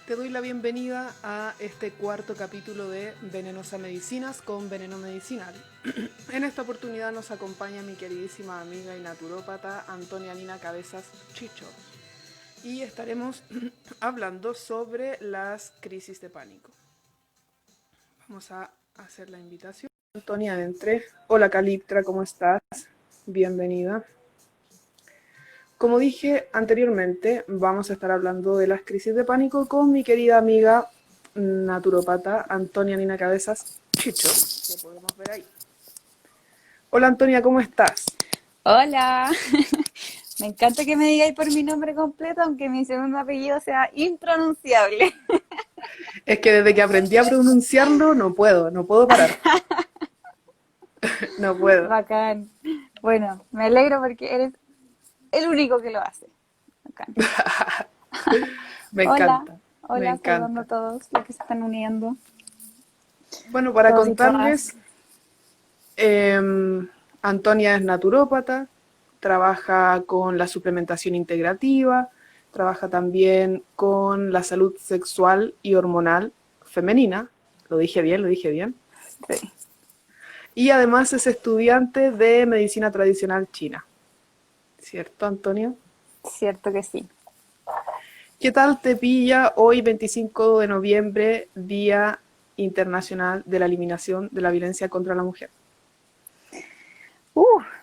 Te doy la bienvenida a este cuarto capítulo de Venenosa Medicinas con Veneno Medicinal. En esta oportunidad nos acompaña mi queridísima amiga y naturópata Antonia Nina Cabezas Chicho. Y estaremos hablando sobre las crisis de pánico. Vamos a hacer la invitación. Antonia, entre. Hola Caliptra, ¿cómo estás? Bienvenida. Como dije anteriormente, vamos a estar hablando de las crisis de pánico con mi querida amiga naturópata Antonia Nina Cabezas Chicho, que podemos ver ahí. Hola Antonia, ¿cómo estás? Hola, me encanta que me digáis por mi nombre completo, aunque mi segundo apellido sea impronunciable. Es que desde que aprendí a pronunciarlo no puedo parar. No puedo. Bacán. Bueno, me alegro porque eres el único que lo hace. Bacán. Me Hola, encanta, me hola, saludando a encanta. todos los que se están uniendo, Bueno, para todos y todas. contarles, Antonia es naturópata, trabaja con la suplementación integrativa, trabaja también con la salud sexual y hormonal femenina, lo dije bien, lo dije bien, Sí, y además es estudiante de medicina tradicional china, ¿cierto, Antonia? cierto que sí. ¿Qué tal te pilla hoy 25 de noviembre, Día Internacional de la Eliminación de la Violencia contra la Mujer?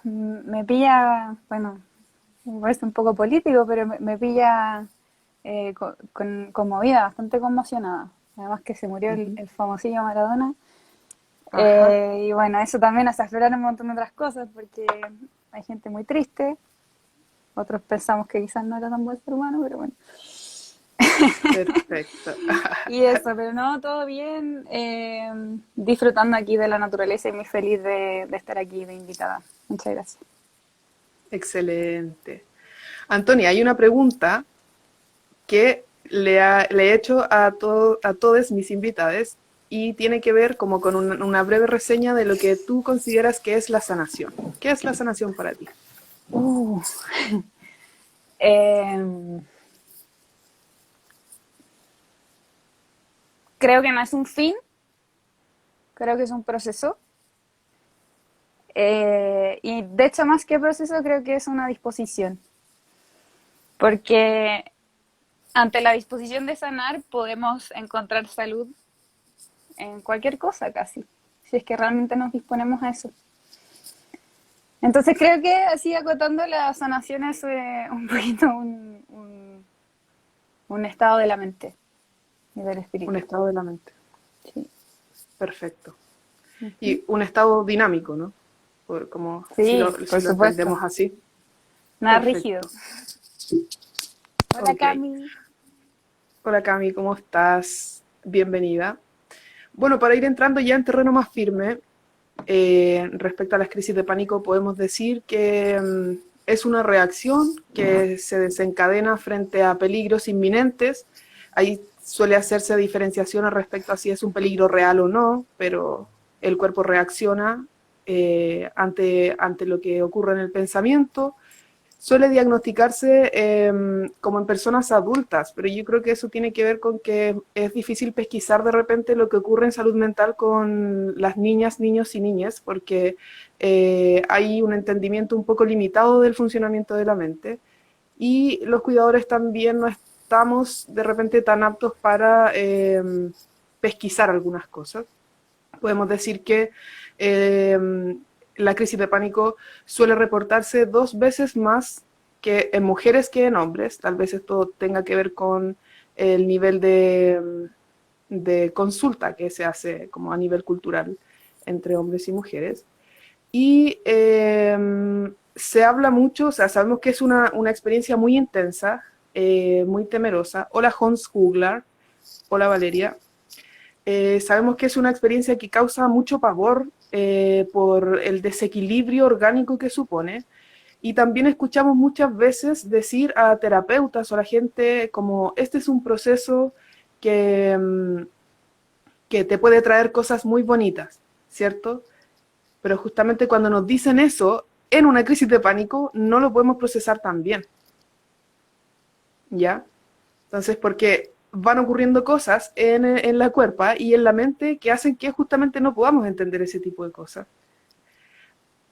Me pilla, bueno, es un poco político, pero me pilla conmovida, bastante conmocionada. Además que se murió Ujú. el famosillo Maradona. Ajá. Y bueno, eso también hace aflorar un montón de otras cosas, porque hay gente muy triste, otros pensamos que quizás no era tan buen ser humano, pero bueno. Perfecto. Y eso, pero no, todo bien, disfrutando aquí de la naturaleza y muy feliz de estar aquí de invitada. Muchas gracias. Excelente. Antonia, hay una pregunta que le he hecho a todos mis invitados y tiene que ver como con una breve reseña de lo que tú consideras que es la sanación. ¿Qué es la sanación para ti? Uh, eh, Creo que no es un fin, creo que es un proceso. Y de hecho, más que proceso, creo que es una disposición. Porque ante la disposición de sanar podemos encontrar salud en cualquier cosa casi, si es que realmente nos disponemos a eso. Entonces creo que así acotando la sanación es un poquito un estado de la mente y del Un espíritu. estado de la mente. Sí, Perfecto. uh-huh. Y un estado dinámico, ¿no? Como Sí, si por lo supuesto. entendemos así. Nada rígido. Perfecto. Hola Ok. Cami. Hola Cami, ¿cómo estás? Bienvenida. Bueno, para ir entrando ya en terreno más firme, respecto a las crisis de pánico, podemos decir que es una reacción que se desencadena frente a peligros inminentes. Ahí suele hacerse diferenciación respecto a si es un peligro real o no, pero el cuerpo reacciona ante lo que ocurre en el pensamiento. Suele diagnosticarse como en personas adultas, pero yo creo que eso tiene que ver con que es difícil pesquisar de repente lo que ocurre en salud mental con las niñas, niños y niñas, porque hay un entendimiento un poco limitado del funcionamiento de la mente y los cuidadores también no estamos de repente tan aptos para pesquisar algunas cosas. Podemos decir que la crisis de pánico suele reportarse 2 veces más que en mujeres que en hombres. Tal vez esto tenga que ver con el nivel de consulta que se hace como a nivel cultural entre hombres y mujeres. Y se habla mucho, o sea, sabemos que es una experiencia muy intensa, muy temerosa. Hola Hans Huglar, hola Valeria. Sabemos que es una experiencia que causa mucho pavor por el desequilibrio orgánico que supone. Y también escuchamos muchas veces decir a terapeutas o a la gente como este es un proceso que, que te puede traer cosas muy bonitas, ¿cierto? Pero justamente cuando nos dicen eso en una crisis de pánico no lo podemos procesar tan bien, ¿ya? Entonces, porque van ocurriendo cosas en la cuerpa y en la mente que hacen que justamente no podamos entender ese tipo de cosas.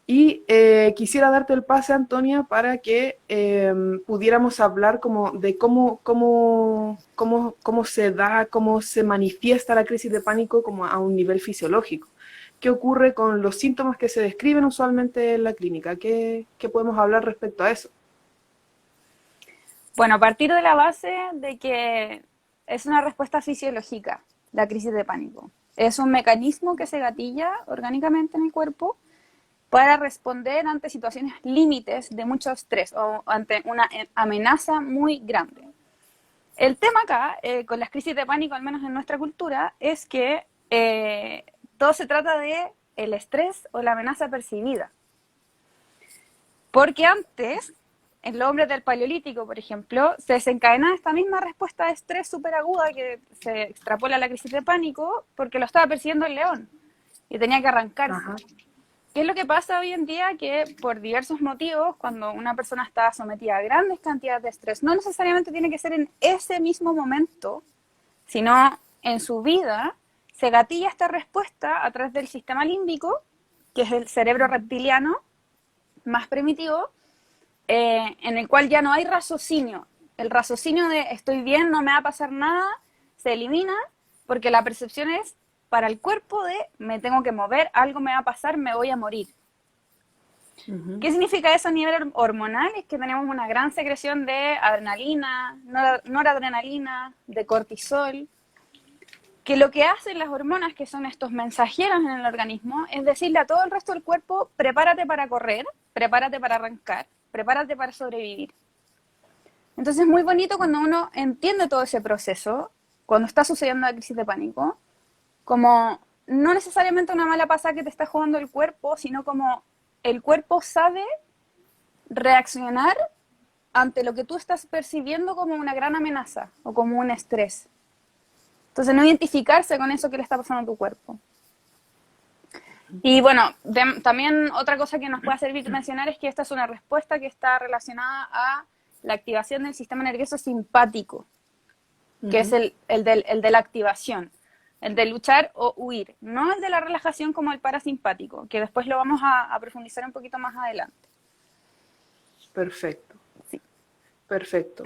Y quisiera darte el pase, Antonia, para que pudiéramos hablar como de cómo se da, cómo se manifiesta la crisis de pánico como a un nivel fisiológico. ¿Qué ocurre con los síntomas que se describen usualmente en la clínica? ¿Qué podemos hablar respecto a eso? Bueno, a partir de la base de que es una respuesta fisiológica, la crisis de pánico. Es un mecanismo que se gatilla orgánicamente en el cuerpo para responder ante situaciones límites de mucho estrés o ante una amenaza muy grande. El tema acá, con las crisis de pánico, al menos en nuestra cultura, es que todo se trata de el estrés o la amenaza percibida. Porque antes, en los hombres del Paleolítico, por ejemplo, se desencadena esta misma respuesta de estrés súper aguda que se extrapola a la crisis de pánico porque lo estaba persiguiendo el león y tenía que arrancarse. Ajá. ¿Qué es lo que pasa hoy en día? Que por diversos motivos, cuando una persona está sometida a grandes cantidades de estrés, no necesariamente tiene que ser en ese mismo momento, sino en su vida, se gatilla esta respuesta a través del sistema límbico, que es el cerebro reptiliano más primitivo, en el cual ya no hay raciocinio. El raciocinio de estoy bien, no me va a pasar nada, se elimina porque la percepción es para el cuerpo de me tengo que mover, algo me va a pasar, me voy a morir. Uh-huh. ¿Qué significa eso a nivel hormonal? Es que tenemos una gran secreción de adrenalina, noradrenalina, de cortisol, que lo que hacen las hormonas, que son estos mensajeros en el organismo, es decirle a todo el resto del cuerpo, prepárate para correr, prepárate para arrancar, prepárate para sobrevivir. Entonces es muy bonito cuando uno entiende todo ese proceso, cuando está sucediendo la crisis de pánico, como no necesariamente una mala pasada que te está jugando el cuerpo, sino como el cuerpo sabe reaccionar ante lo que tú estás percibiendo como una gran amenaza o como un estrés. Entonces no identificarse con eso que le está pasando a tu cuerpo. Y bueno, también otra cosa que nos puede servir mencionar es que esta es una respuesta que está relacionada a la activación del sistema nervioso simpático, que es el de la activación. El de luchar o huir, no el de la relajación como el parasimpático, que después lo vamos a profundizar un poquito más adelante. Perfecto. Sí. Perfecto.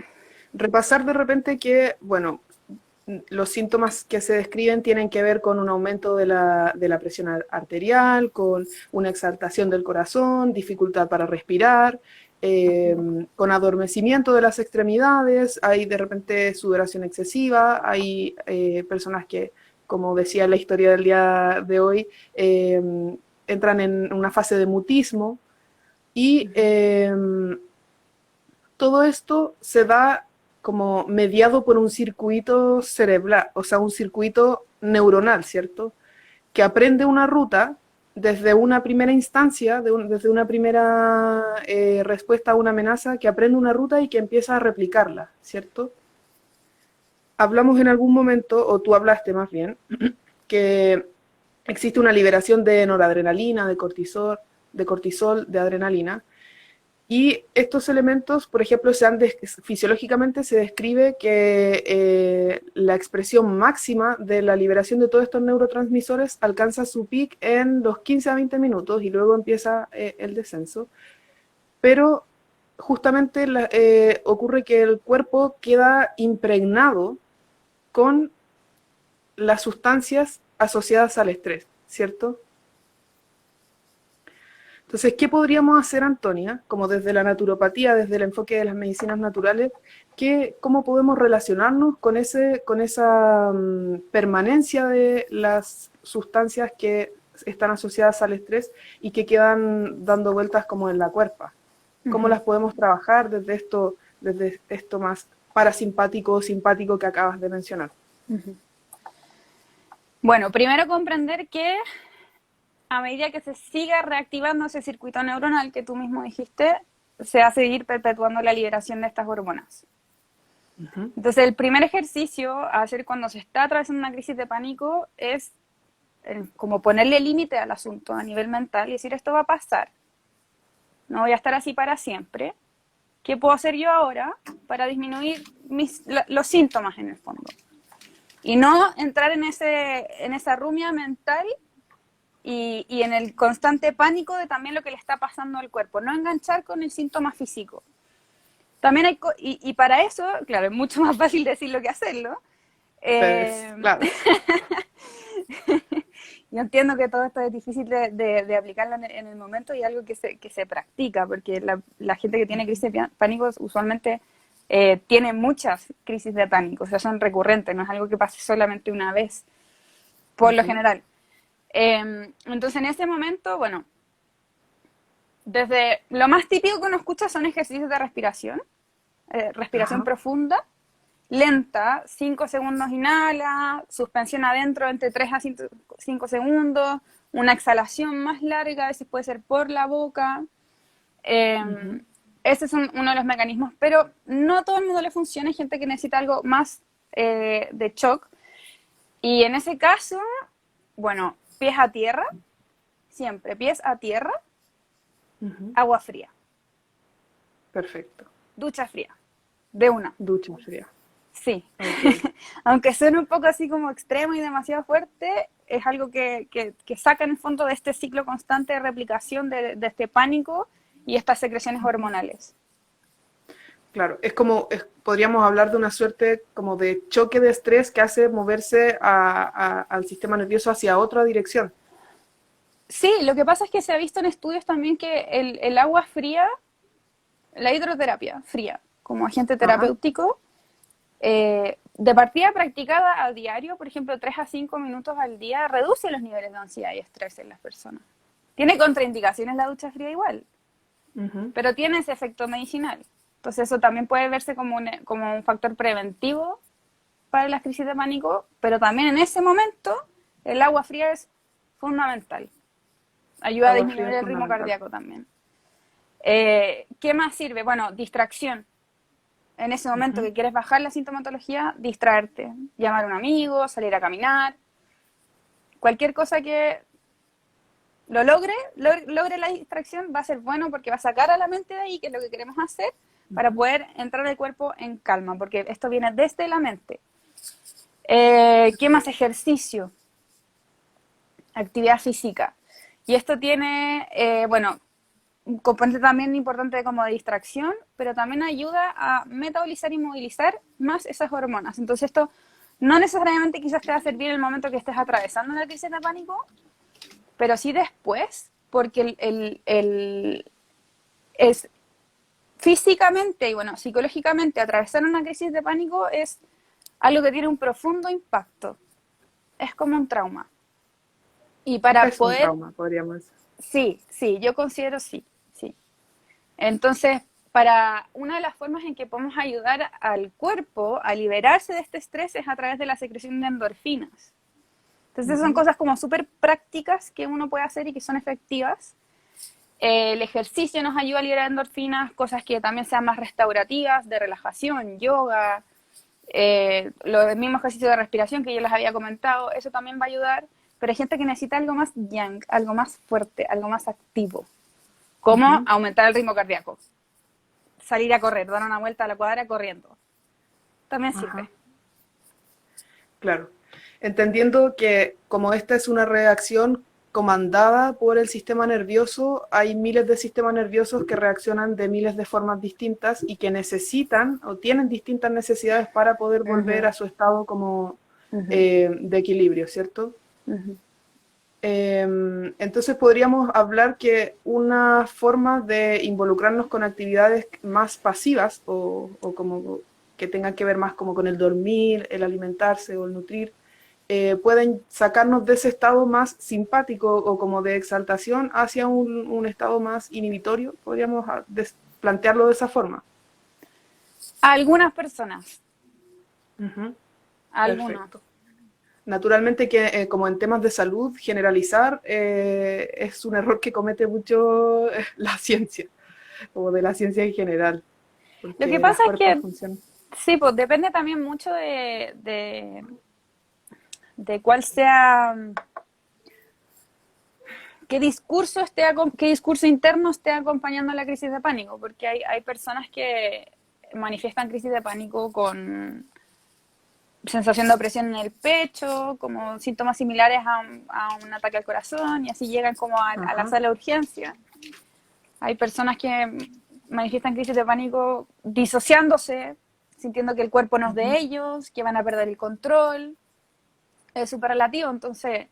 Repasar de repente que, bueno, los síntomas que se describen tienen que ver con un aumento de la presión arterial, con una exaltación del corazón, dificultad para respirar, con adormecimiento de las extremidades, hay de repente sudoración excesiva, hay personas que, como decía la historia del día de hoy, entran en una fase de mutismo y todo esto se da como mediado por un circuito cerebral, o sea, un circuito neuronal, ¿cierto? Que aprende una ruta desde una primera instancia, desde una primera respuesta a una amenaza, que aprende una ruta y que empieza a replicarla, ¿cierto? Hablamos en algún momento, o tú hablaste más bien, que existe una liberación de noradrenalina, de cortisol, de adrenalina, y estos elementos, por ejemplo, fisiológicamente se describe que la expresión máxima de la liberación de todos estos neurotransmisores alcanza su peak en los 15 a 20 minutos y luego empieza el descenso. Pero justamente ocurre que el cuerpo queda impregnado con las sustancias asociadas al estrés, ¿cierto? Entonces, ¿qué podríamos hacer, Antonia, como desde la naturopatía, desde el enfoque de las medicinas naturales, cómo podemos relacionarnos con esa permanencia de las sustancias que están asociadas al estrés y que quedan dando vueltas como en la cuerpa? ¿Cómo las podemos trabajar desde esto más parasimpático o simpático que acabas de mencionar? Bueno, primero comprender que a medida que se siga reactivando ese circuito neuronal que tú mismo dijiste, se va a seguir perpetuando la liberación de estas hormonas. Uh-huh. Entonces, el primer ejercicio a hacer cuando se está atravesando una crisis de pánico es como ponerle límite al asunto a nivel mental y decir, esto va a pasar. No voy a estar así para siempre. ¿Qué puedo hacer yo ahora para disminuir los síntomas en el fondo? Y no entrar en esa rumia mental y en el constante pánico de también lo que le está pasando al cuerpo. No enganchar con el síntoma físico. También y para eso, claro, es mucho más fácil decirlo que hacerlo. Pues, claro. Yo entiendo que todo esto es difícil de aplicarlo en el momento y algo que se practica, porque la gente que tiene crisis de pánico usualmente tiene muchas crisis de pánico, o sea, son recurrentes, no es algo que pase solamente una vez, por lo general. Entonces, en ese momento, bueno, desde lo más típico que uno escucha son ejercicios de respiración, respiración profunda, lenta, 5 segundos inhala, suspensión adentro entre 3 a 5 segundos, una exhalación más larga, a veces puede ser por la boca. Ese es uno de los mecanismos, pero no todo el mundo le funciona, hay gente que necesita algo más de shock. Y en ese caso, bueno, pies a tierra, siempre pies a tierra, agua fría. Perfecto. Ducha fría, de una. Ducha fría. Sí, Okay. aunque suene un poco así como extremo y demasiado fuerte, es algo que saca en el fondo de este ciclo constante de replicación de este pánico y estas secreciones hormonales. Claro, es como, podríamos hablar de una suerte como de choque de estrés que hace moverse al sistema nervioso hacia otra dirección. Sí, lo que pasa es que se ha visto en estudios también que el agua fría, la hidroterapia fría, como agente terapéutico, de partida practicada a diario, por ejemplo, 3 a 5 minutos al día, reduce los niveles de ansiedad y estrés en las personas. Tiene contraindicaciones la ducha fría igual, pero tiene ese efecto medicinal. Entonces eso también puede verse como un factor preventivo para las crisis de pánico, pero también en ese momento el agua fría es fundamental. Ayuda a disminuir el ritmo cardíaco también. ¿Qué más sirve? Bueno, distracción. En ese momento que quieres bajar la sintomatología, distraerte. Llamar a un amigo, salir a caminar. Cualquier cosa que lo logre la distracción va a ser bueno porque va a sacar a la mente de ahí, que es lo que queremos hacer, para poder entrar al cuerpo en calma, porque esto viene desde la mente. ¿Qué más? Ejercicio. Actividad física. Y esto tiene, bueno, un componente también importante como de distracción, pero también ayuda a metabolizar y movilizar más esas hormonas. Entonces esto no necesariamente quizás te va a servir en el momento que estés atravesando una crisis de pánico, pero sí después, porque es físicamente y bueno, psicológicamente atravesar una crisis de pánico es algo que tiene un profundo impacto. Es como un trauma. Y para es poder... un trauma, podríamos decir. Sí, yo considero sí. Entonces, una de las formas en que podemos ayudar al cuerpo a liberarse de este estrés es a través de la secreción de endorfinas. Entonces, son cosas como súper prácticas que uno puede hacer y que son efectivas. El ejercicio nos ayuda a liberar endorfinas, cosas que también sean más restaurativas, de relajación, yoga, los mismos ejercicios de respiración que yo les había comentado, eso también va a ayudar. Pero hay gente que necesita algo más yang, algo más fuerte, algo más activo. Como aumentar el ritmo cardíaco. Salir a correr, dar una vuelta a la cuadra corriendo. También sirve. Claro. Entendiendo que como esta es una reacción comandada por el sistema nervioso, hay miles de sistemas nerviosos que reaccionan de miles de formas distintas y que necesitan o tienen distintas necesidades para poder volver a su estado como de equilibrio, ¿cierto? Entonces podríamos hablar que una forma de involucrarnos con actividades más pasivas o como que tengan que ver más como con el dormir, el alimentarse o el nutrir, pueden sacarnos de ese estado más simpático o como de exaltación hacia un estado más inhibitorio, podríamos plantearlo de esa forma. A algunas personas. Perfecto. Naturalmente que como en temas de salud, generalizar es un error que comete mucho la ciencia, como de la ciencia en general. Lo que pasa es que, funcionan. sí, pues depende también mucho de cuál sea, qué discurso interno esté acompañando la crisis de pánico, porque hay personas que manifiestan crisis de pánico con sensación de opresión en el pecho, como síntomas similares a un ataque al corazón, y así llegan como a la Ajá. sala de urgencia. Hay personas que manifiestan crisis de pánico disociándose, sintiendo que el cuerpo no es de Ujú. ellos, que van a perder el control. Es súper relativo, entonces,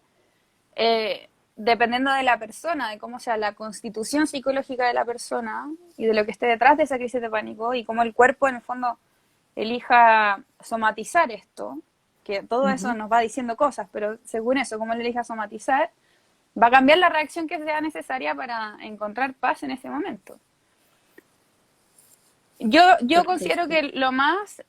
dependiendo de la persona, de cómo sea la constitución psicológica de la persona y de lo que esté detrás de esa crisis de pánico y cómo el cuerpo en el fondo elija somatizar esto, que todo eso Ujú. nos va diciendo cosas, pero según eso, cómo él elija somatizar, va a cambiar la reacción que sea necesaria para encontrar paz en ese momento. Yo considero Perfecto. que lo más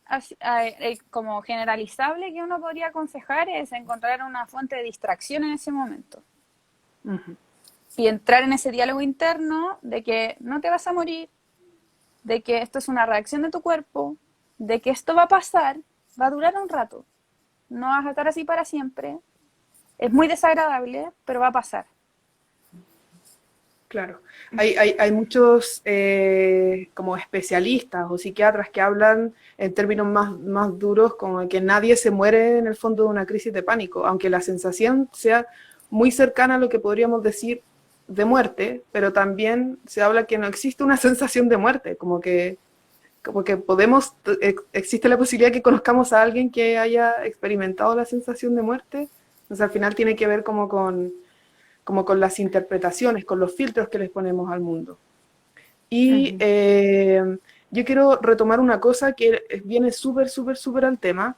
como generalizable que uno podría aconsejar es encontrar una fuente de distracción en ese momento Ujú. y entrar en ese diálogo interno de que no te vas a morir, de que esto es una reacción de tu cuerpo, de que esto va a pasar, va a durar un rato, no vas a estar así para siempre, es muy desagradable, pero va a pasar. Claro, hay muchos como especialistas o psiquiatras que hablan en términos más duros como que nadie se muere en el fondo de una crisis de pánico, aunque la sensación sea muy cercana a lo que podríamos decir de muerte, pero también se habla que no existe una sensación de muerte, como que podemos, existe la posibilidad que conozcamos a alguien que haya experimentado la sensación de muerte, entonces al final tiene que ver como con las interpretaciones, con los filtros que les ponemos al mundo. Y Ujú. yo quiero retomar una cosa que viene súper al tema,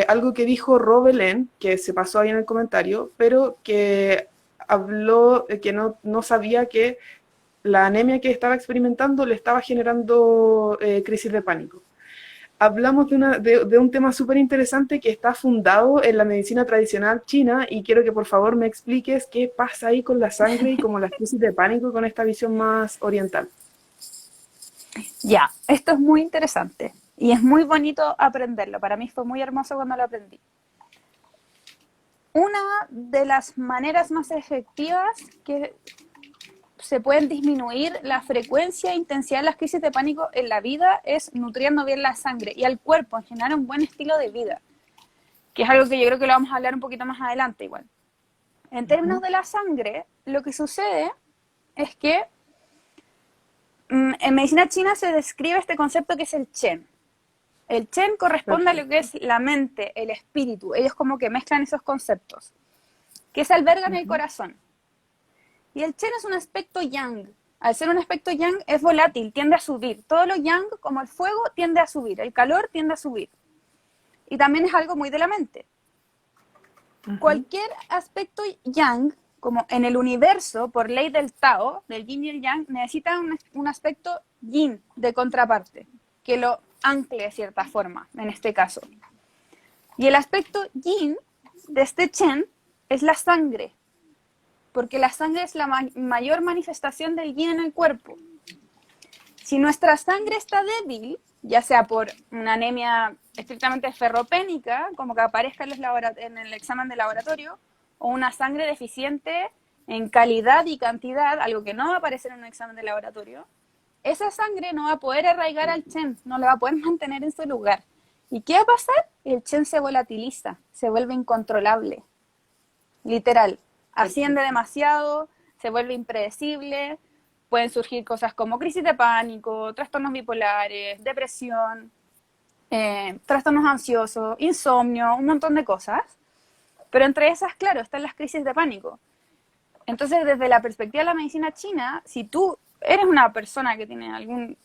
algo que dijo Rob Belén, que se pasó ahí en el comentario, pero que habló que no sabía que la anemia que estaba experimentando le estaba generando crisis de pánico. Hablamos de un tema súper interesante que está fundado en la medicina tradicional china y quiero que por favor me expliques qué pasa ahí con la sangre y como las crisis de pánico con esta visión más oriental. Ya, esto es muy interesante y es muy bonito aprenderlo. Para mí fue muy hermoso cuando lo aprendí. Una de las maneras más efectivas que se pueden disminuir la frecuencia e intensidad de las crisis de pánico en la vida es nutriendo bien la sangre y al cuerpo en generar un buen estilo de vida, que es algo que yo creo que lo vamos a hablar un poquito más adelante igual. En términos Ujú. de la sangre, lo que sucede es que en medicina china se describe este concepto que es el Chen. El Chen corresponde a lo que Perfecto. es la mente, el espíritu. Ellos como que mezclan esos conceptos, que se albergan en el Ujú. corazón. Y el Chen es un aspecto yang. Al ser un aspecto yang es volátil, tiende a subir. Todo lo yang, como el fuego, tiende a subir. El calor tiende a subir. Y también es algo muy de la mente. Ujú. Cualquier aspecto yang, como en el universo, por ley del Tao, del yin y el yang, necesita un aspecto yin de contraparte, que lo ancle de cierta forma, en este caso. Y el aspecto yin de este Chen es la sangre, porque la sangre es la mayor manifestación del yin en el cuerpo. Si nuestra sangre está débil, ya sea por una anemia estrictamente ferropénica, como que aparezca en el examen de laboratorio, o una sangre deficiente en calidad y cantidad, algo que no va a aparecer en un examen de laboratorio, esa sangre no va a poder arraigar al Chen, no lo va a poder mantener en su lugar. ¿Y qué va a pasar? El Chen se volatiliza, se vuelve incontrolable, literal. Asciende Perfecto. demasiado, se vuelve impredecible, pueden surgir cosas como crisis de pánico, trastornos bipolares, depresión, trastornos ansiosos, insomnio, un montón de cosas. Pero entre esas, claro, están las crisis de pánico. Entonces, desde la perspectiva de la medicina china, si tú eres una persona que tiene algún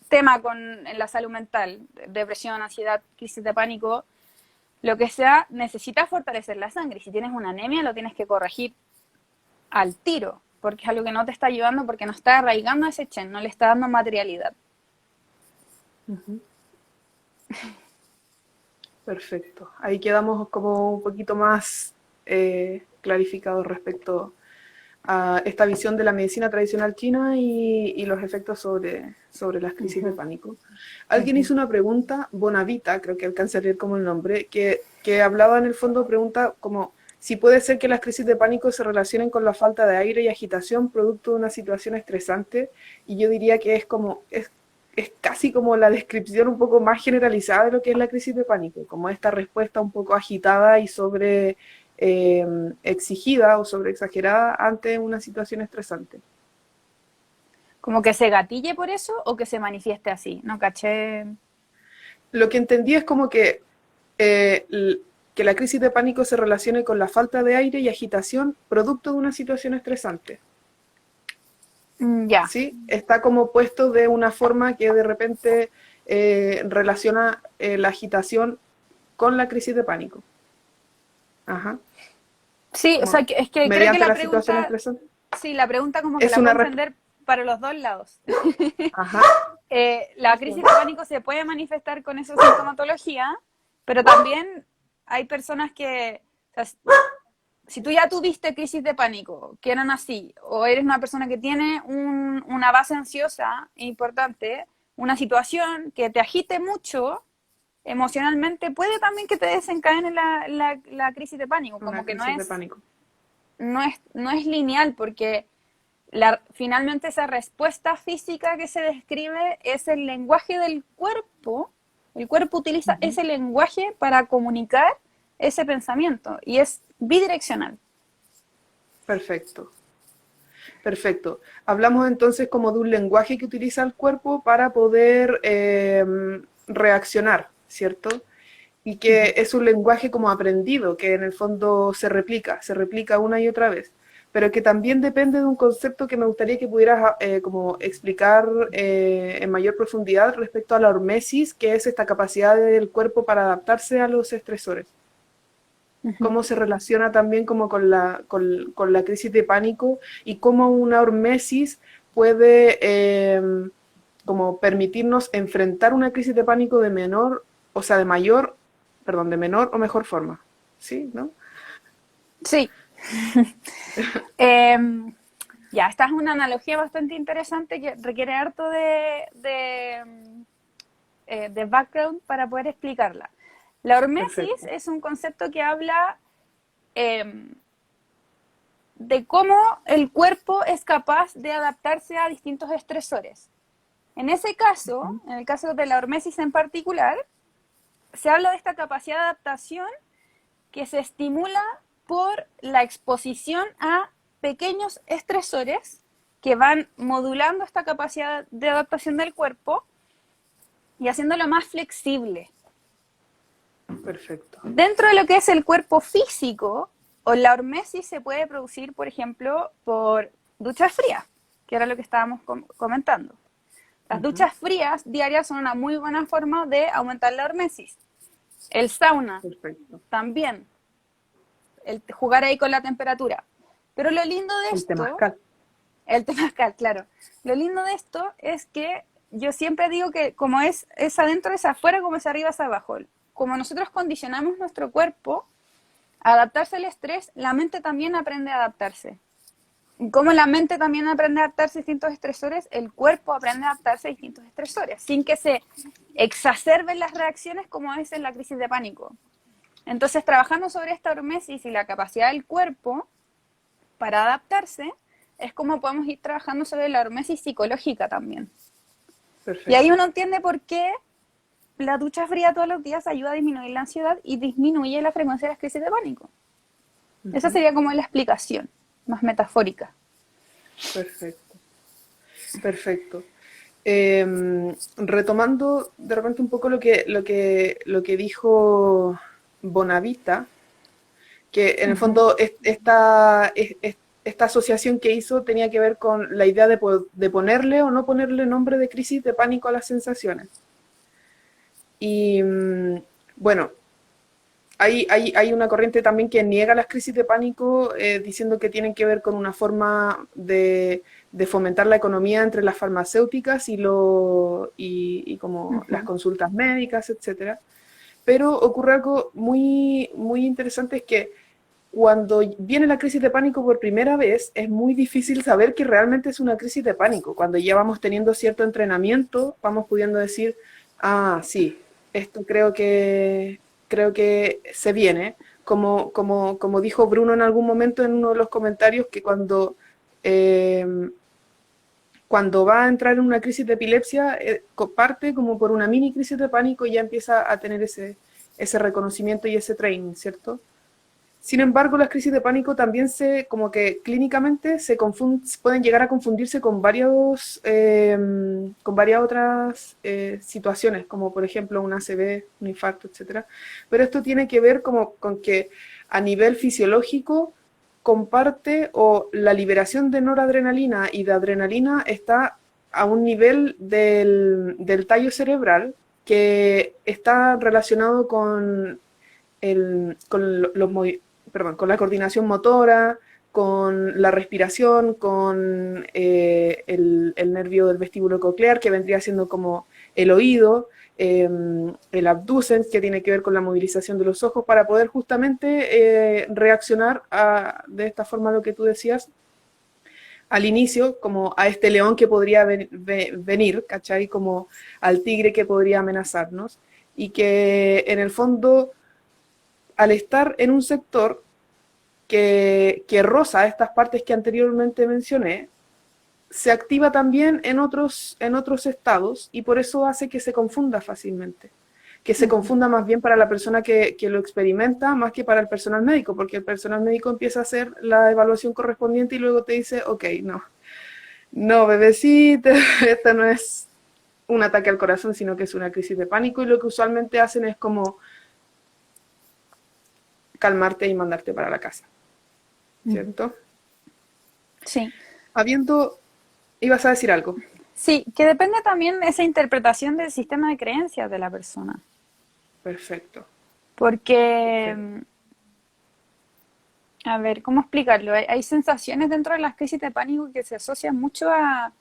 tema en la salud mental, depresión, ansiedad, crisis de pánico, lo que sea, necesitas fortalecer la sangre. Si tienes una anemia, lo tienes que corregir al tiro, porque es algo que no te está ayudando, porque no está arraigando ese chen, no le está dando materialidad. Ujú. Perfecto. Ahí quedamos como un poquito más clarificados respecto a esta visión de la medicina tradicional china y los efectos sobre las crisis de Ujú, pánico. Alguien ujú. hizo una pregunta, Bonavita, creo que alcanza a leer como el nombre, que hablaba en el fondo, pregunta como si puede ser que las crisis de pánico se relacionen con la falta de aire y agitación producto de una situación estresante, y yo diría que es como, es casi como la descripción un poco más generalizada de lo que es la crisis de pánico, como esta respuesta un poco agitada y sobre exigida o sobre exagerada ante una situación estresante. ¿Como que se gatille por eso o que se manifieste así? No caché. Lo que entendí es como eh, que la crisis de pánico se relacione con la falta de aire y agitación producto de una situación estresante. Ya, ¿Sí? Está como puesto de una forma que de repente relaciona la agitación con la crisis de pánico. Ajá. sí, o sea, Como es que creo que mediante la la situación pregunta, estresante. sí, la pregunta como que Es la puedo una... entender para los dos lados. Ajá. La crisis de pánico se puede manifestar con esa sintomatología, pero también hay personas que, o sea, si tú ya tuviste crisis de pánico, que eran así, o eres una persona que tiene una base ansiosa importante, una situación que te agite mucho emocionalmente, puede también que te desencadene la crisis de pánico, Una como que crisis de pánico. no es lineal, porque finalmente esa respuesta física que se describe es el lenguaje del cuerpo. El cuerpo utiliza ese lenguaje para comunicar ese pensamiento y es bidireccional. Perfecto. Perfecto. Hablamos entonces como de un lenguaje que utiliza el cuerpo para poder reaccionar, ¿cierto? Y que es un lenguaje como aprendido, que en el fondo se replica una y otra vez, pero que también depende de un concepto que me gustaría que pudieras como explicar en mayor profundidad respecto a la hormesis, que es esta capacidad del cuerpo para adaptarse a los estresores. Cómo se relaciona también como con la crisis de pánico y cómo una hormesis puede como permitirnos enfrentar una crisis de pánico de menor, o sea, de mayor, perdón, de menor o mejor forma. ¿Sí? ¿No? Sí. eh, ya, esta es una analogía bastante interesante que requiere harto de background para poder explicarla. La hormesis Perfecto. es un concepto que habla eh, de cómo el cuerpo es capaz de adaptarse a distintos estresores. En ese caso, en el caso de la hormesis en particular, se habla de esta capacidad de adaptación que se estimula por la exposición a pequeños estresores que van modulando esta capacidad de adaptación del cuerpo y haciéndolo más flexible. Perfecto. Dentro de lo que es el cuerpo físico, o la hormesis se puede producir, por ejemplo, por duchas frías, que era lo que estábamos comentando. Las duchas frías diarias son una muy buena forma de aumentar la hormesis. El sauna Perfecto. también, el jugar ahí con la temperatura. Pero lo lindo de El esto, temazcal. el temazcal, claro, lo lindo de esto es que yo siempre digo que como es adentro, es afuera, como es arriba, es abajo. Como nosotros condicionamos nuestro cuerpo a adaptarse al estrés, la mente también aprende a adaptarse. Y como la mente también aprende a adaptarse a distintos estresores, el cuerpo aprende a adaptarse a distintos estresores, sin que se exacerben las reacciones como es en la crisis de pánico. Entonces, trabajando sobre esta hormesis y la capacidad del cuerpo para adaptarse, es como podemos ir trabajando sobre la hormesis psicológica también. Perfecto. Y ahí uno entiende por qué la ducha fría todos los días ayuda a disminuir la ansiedad y disminuye la frecuencia de las crisis de pánico. Esa sería como la explicación más metafórica. Perfecto. Perfecto. Retomando de repente un poco lo que dijo Bonavita, que en el fondo esta asociación que hizo tenía que ver con la idea de ponerle o no ponerle nombre de crisis de pánico a las sensaciones. Y bueno, hay una corriente también que niega las crisis de pánico diciendo que tienen que ver con una forma de fomentar la economía entre las farmacéuticas y como las consultas médicas, etcétera. Pero ocurre algo muy, muy interesante, es que cuando viene la crisis de pánico por primera vez, es muy difícil saber que realmente es una crisis de pánico. Cuando ya vamos teniendo cierto entrenamiento, vamos pudiendo decir, ah, sí, esto creo que se viene. Como dijo Bruno en algún momento en uno de los comentarios, que cuando cuando va a entrar en una crisis de epilepsia, parte como por una mini crisis de pánico y ya empieza a tener ese reconocimiento y ese training, ¿cierto? Sin embargo, las crisis de pánico también como que clínicamente pueden llegar a confundirse con varias otras situaciones, como por ejemplo un ACV, un infarto, etcétera. Pero esto tiene que ver como con que a nivel fisiológico comparte o la liberación de noradrenalina y de adrenalina está a un nivel del tallo cerebral que está relacionado con la coordinación motora, con la respiración, con el nervio del vestíbulo coclear, que vendría siendo como el oído, el abducens, que tiene que ver con la movilización de los ojos, para poder justamente reaccionar de esta forma a lo que tú decías al inicio, como a este león que podría venir, ¿cachai? Como al tigre que podría amenazarnos, y que en el fondo, al estar en un sector que roza estas partes que anteriormente mencioné, se activa también en otros estados y por eso hace que se confunda fácilmente. Que se confunda más bien para la persona que lo experimenta más que para el personal médico, porque el personal médico empieza a hacer la evaluación correspondiente y luego te dice, ok, no, no, bebecita, esto no es un ataque al corazón, sino que es una crisis de pánico y lo que usualmente hacen es como calmarte y mandarte para la casa, ¿cierto? Sí. Habiendo, ibas a decir algo. Sí, que depende también de esa interpretación del sistema de creencias de la persona. Perfecto. Porque, Ok. a ver, ¿cómo explicarlo? Hay sensaciones dentro de las crisis de pánico que se asocian mucho a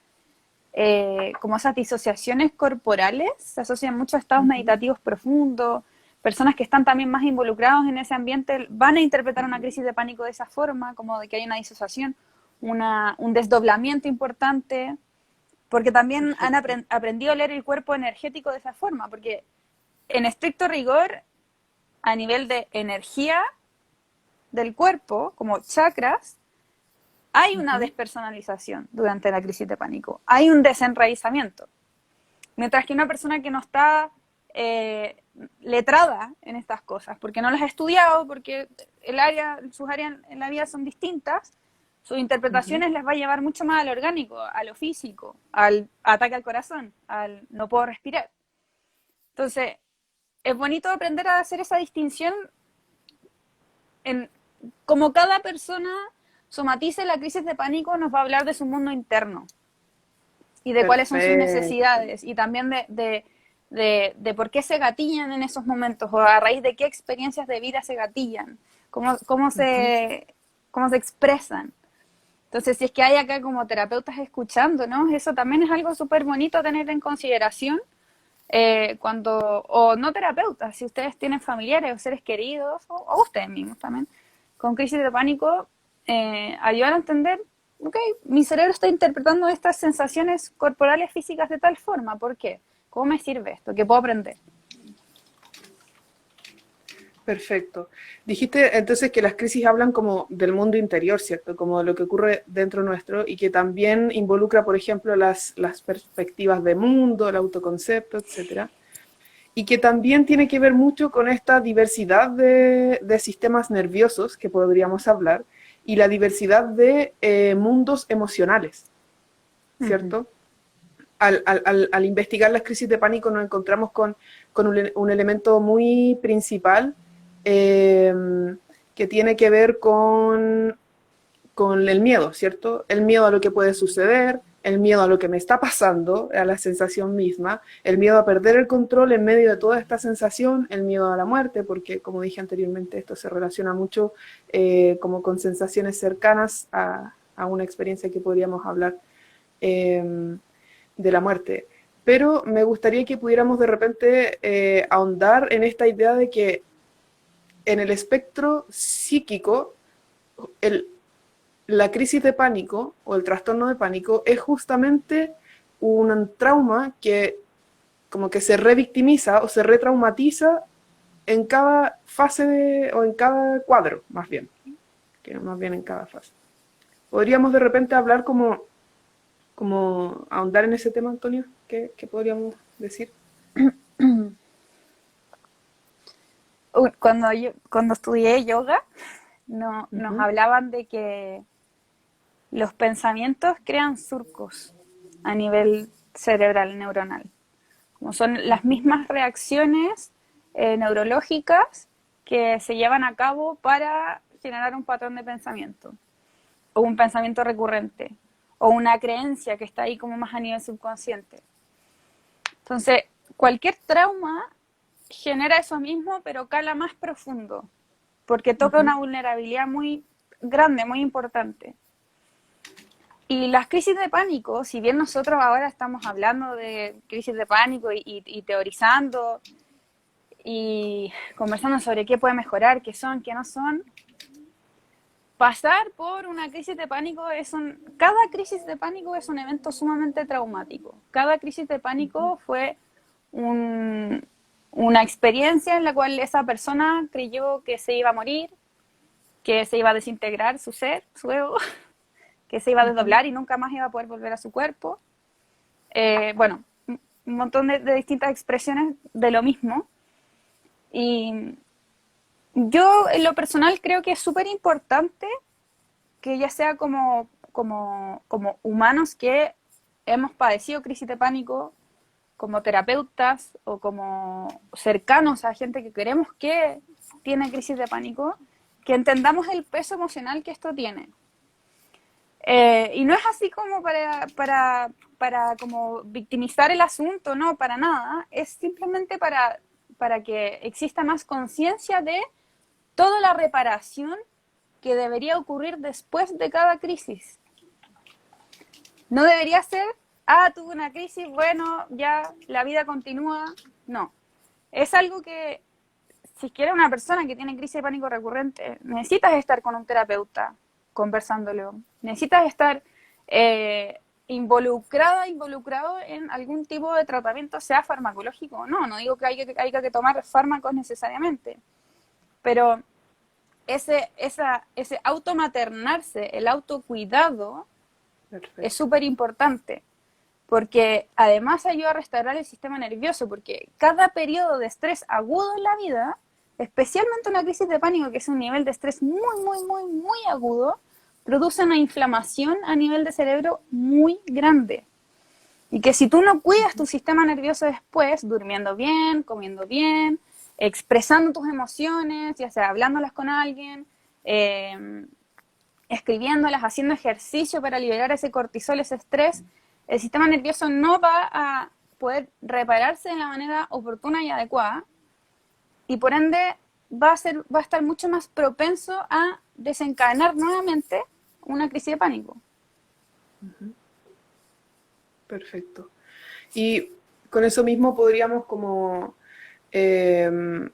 como esas disociaciones corporales, se asocian mucho a estados Ujú. meditativos profundos. Personas que están también más involucrados en ese ambiente van a interpretar una crisis de pánico de esa forma, como de que hay una disociación, un desdoblamiento importante, porque también han Perfecto. aprendido a leer el cuerpo energético de esa forma, porque en estricto rigor, a nivel de energía del cuerpo, como chakras, hay una Ujú. despersonalización durante la crisis de pánico, hay un desenraizamiento. Mientras que una persona que no está letrada en estas cosas, porque no las ha estudiado, porque sus áreas en la vida son distintas, sus Ujú. interpretaciones les va a llevar mucho más a lo orgánico, a lo físico, al ataque al corazón, al no puedo respirar. Entonces, es bonito aprender a hacer esa distinción en como cada persona somatice la crisis de pánico, nos va a hablar de su mundo interno y de cuáles son sus Perfecto. necesidades y también de por qué se gatillan en esos momentos o a raíz de qué experiencias de vida se gatillan, cómo, cómo, Ujú. se, cómo se expresan. Entonces, si es que hay acá como terapeutas escuchando, ¿no? Eso también es algo súper bonito a tener en consideración o no terapeutas, si ustedes tienen familiares o seres queridos, o ustedes mismos también, con crisis de pánico, ayudar a entender, ok, mi cerebro está interpretando estas sensaciones corporales físicas de tal forma, ¿por qué? ¿Cómo me sirve esto? ¿Qué puedo aprender? Perfecto. Dijiste entonces que las crisis hablan como del mundo interior, ¿cierto? Como de lo que ocurre dentro nuestro y que también involucra, por ejemplo, las perspectivas de mundo, el autoconcepto, etcétera. Y que también tiene que ver mucho con esta diversidad de sistemas nerviosos que podríamos hablar y la diversidad de mundos emocionales, Uh -huh. ¿cierto? Al investigar las crisis de pánico nos encontramos con un elemento muy principal eh, que tiene que ver con el miedo, ¿cierto? El miedo a lo que puede suceder, el miedo a lo que me está pasando, a la sensación misma, el miedo a perder el control en medio de toda esta sensación, el miedo a la muerte, porque como dije anteriormente, esto se relaciona mucho como con sensaciones cercanas a una experiencia que podríamos hablar de la muerte. Pero me gustaría que pudiéramos de repente ahondar en esta idea de que en el espectro psíquico, el, la crisis de pánico o el trastorno de pánico es justamente un trauma que como que se revictimiza o se retraumatiza en cada o en cada cuadro, más bien, que más bien en cada fase. Podríamos de repente hablar como como ahondar en ese tema, Antonio? ¿Qué podríamos decir? Cuando estudié yoga, no, nos Ujú, hablaban de que los pensamientos crean surcos a nivel cerebral, neuronal. Como son las ujú, mismas reacciones neurológicas que se llevan a cabo para generar un patrón de pensamiento, o un pensamiento recurrente, o una creencia que está ahí como más a nivel subconsciente. Entonces, cualquier trauma genera eso mismo, pero cala más profundo, porque toca ujú. una vulnerabilidad muy grande, muy importante. Y las crisis de pánico, si bien nosotros ahora estamos hablando de crisis de pánico y teorizando y conversando sobre qué puede mejorar, qué son, qué no son, pasar por una crisis de pánico cada crisis de pánico es un evento sumamente traumático. Cada crisis de pánico fue un, una experiencia en la cual esa persona creyó que se iba a morir, que se iba a desintegrar su ser, su ego, que se iba a Ujú. desdoblar y nunca más iba a poder volver a su cuerpo. Bueno, un montón de distintas expresiones de lo mismo. Y yo en lo personal creo que es súper importante que ya sea como humanos que hemos padecido crisis de pánico, como terapeutas o como cercanos a gente que queremos que tiene crisis de pánico, que entendamos el peso emocional que esto tiene. Y no es así como para como victimizar el asunto, no, para nada. Es simplemente para que exista más conciencia de toda la reparación que debería ocurrir después de cada crisis. No debería ser, tuve una crisis, bueno, ya la vida continúa. No. Es algo que, si quieres una persona que tiene crisis de pánico recurrente, necesitas estar con un terapeuta conversándolo. Necesitas estar involucrado en algún tipo de tratamiento, sea farmacológico o no. No digo que haya que tomar fármacos necesariamente, pero ese automaternarse, el autocuidado, es Perfecto. súper importante, porque además ayuda a restaurar el sistema nervioso, porque cada periodo de estrés agudo en la vida, especialmente una crisis de pánico, que es un nivel de estrés muy agudo, produce una inflamación a nivel de cerebro muy grande. Y que si tú no cuidas tu sistema nervioso después, durmiendo bien, comiendo bien, expresando tus emociones, ya sea hablándolas con alguien, eh, escribiéndolas, haciendo ejercicio para liberar ese cortisol, ese estrés, el sistema nervioso no va a poder repararse de la manera oportuna y adecuada y por ende va a estar mucho más propenso a desencadenar nuevamente una crisis de pánico. Perfecto. Y con eso mismo podríamos em,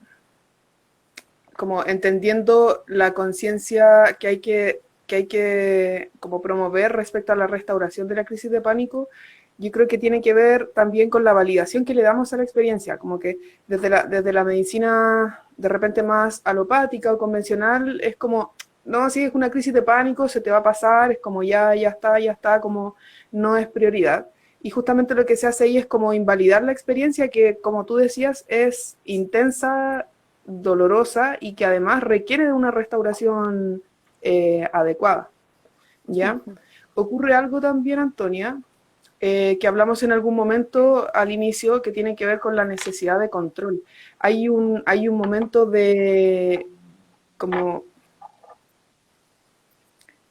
como entendiendo la conciencia que hay que como promover respecto a la restauración de la crisis de pánico, yo creo que tiene que ver también con la validación que le damos a la experiencia, como que desde la medicina de repente más alopática o convencional es como, no, si es una crisis de pánico, se te va a pasar, es como ya está, como no es prioridad. Y justamente lo que se hace ahí es como invalidar la experiencia que, como tú decías, es intensa, dolorosa y que además requiere de una restauración adecuada. ¿Ya? Ocurre algo también, Antonia, que hablamos en algún momento al inicio que tiene que ver con la necesidad de control. Hay un momento de como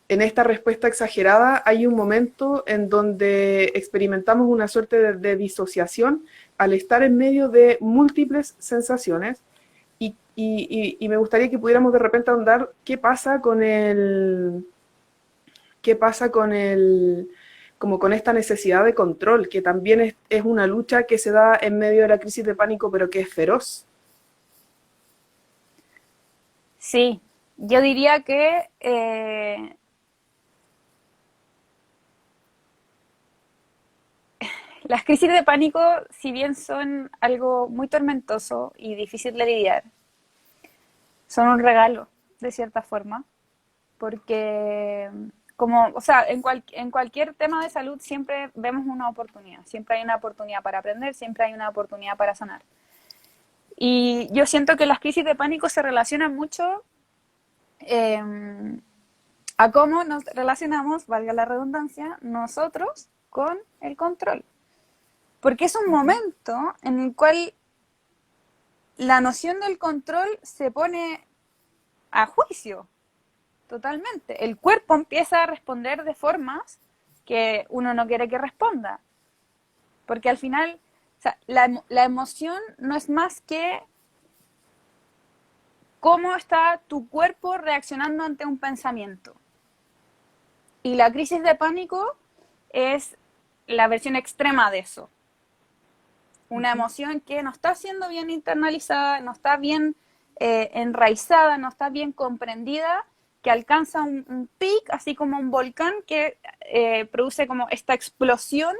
en esta respuesta exagerada hay un momento en donde experimentamos una suerte de disociación al estar en medio de múltiples sensaciones y me gustaría que pudiéramos de repente ahondar qué pasa con como con esta necesidad de control, que también es una lucha que se da en medio de la crisis de pánico, pero que es feroz. Sí, yo diría que las crisis de pánico, si bien son algo muy tormentoso y difícil de lidiar, son un regalo, de cierta forma, porque como, o sea, en cualquier tema de salud siempre vemos una oportunidad, siempre hay una oportunidad para aprender, siempre hay una oportunidad para sanar. Y yo siento que las crisis de pánico se relacionan mucho eh, a cómo nos relacionamos, valga la redundancia, nosotros con el control. Porque es un momento en el cual la noción del control se pone a juicio, totalmente. El cuerpo empieza a responder de formas que uno no quiere que responda. Porque al final, o sea, la emoción no es más que cómo está tu cuerpo reaccionando ante un pensamiento. Y la crisis de pánico es la versión extrema de eso. Una emoción que no está siendo bien internalizada, no está bien enraizada, no está bien comprendida, que alcanza un pic, así como un volcán que produce como esta explosión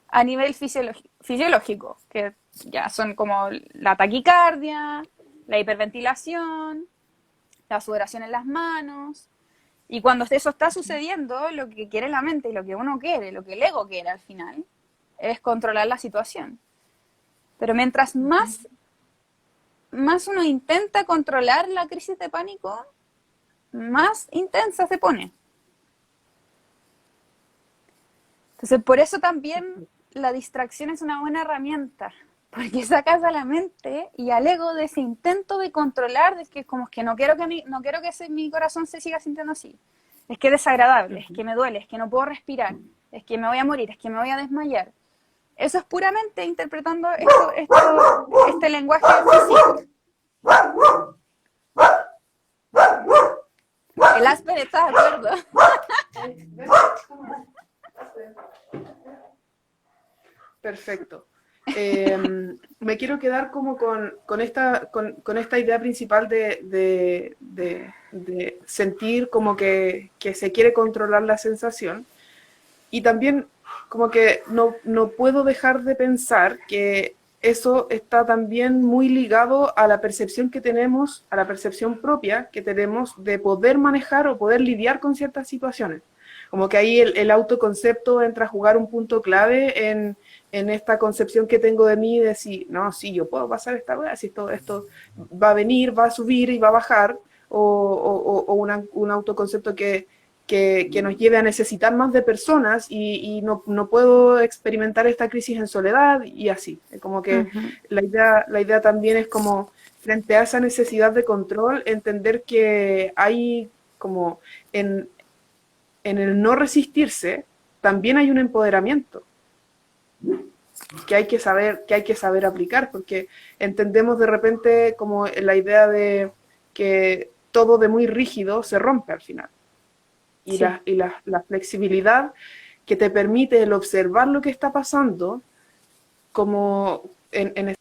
a nivel fisiológico, que ya son como la taquicardia, la hiperventilación, la sudoración en las manos. Y cuando eso está sucediendo, lo que quiere la mente y lo que uno quiere, lo que el ego quiere al final, es controlar la situación. Pero mientras más uno intenta controlar la crisis de pánico, más intensa se pone. Entonces, por eso también la distracción es una buena herramienta, porque sacas a la mente y al ego de ese intento de controlar, de que como que no quiero que mi corazón se siga sintiendo así. Es que es desagradable, es que me duele, es que no puedo respirar, es que me voy a morir, es que me voy a desmayar. Eso es puramente interpretando este lenguaje físico. El Asper está de acuerdo. Perfecto. Me quiero quedar como con esta idea principal de sentir como que se quiere controlar la sensación. Y también como que no puedo dejar de pensar que eso está también muy ligado a la percepción que tenemos, a la percepción propia que tenemos de poder manejar o poder lidiar con ciertas situaciones. Como que ahí el autoconcepto entra a jugar un punto clave en esta concepción que tengo de mí, de decir, no, sí, yo puedo pasar esta weá, si esto va a venir, va a subir y va a bajar, o un autoconcepto que nos lleve a necesitar más de personas y no puedo experimentar esta crisis en soledad y así. Como que la idea también es como, frente a esa necesidad de control, entender que hay como en el no resistirse, también hay un empoderamiento que hay que saber aplicar, porque entendemos de repente como la idea de que todo de muy rígido se rompe al final. Y, sí. la flexibilidad que te permite el observar lo que está pasando, como en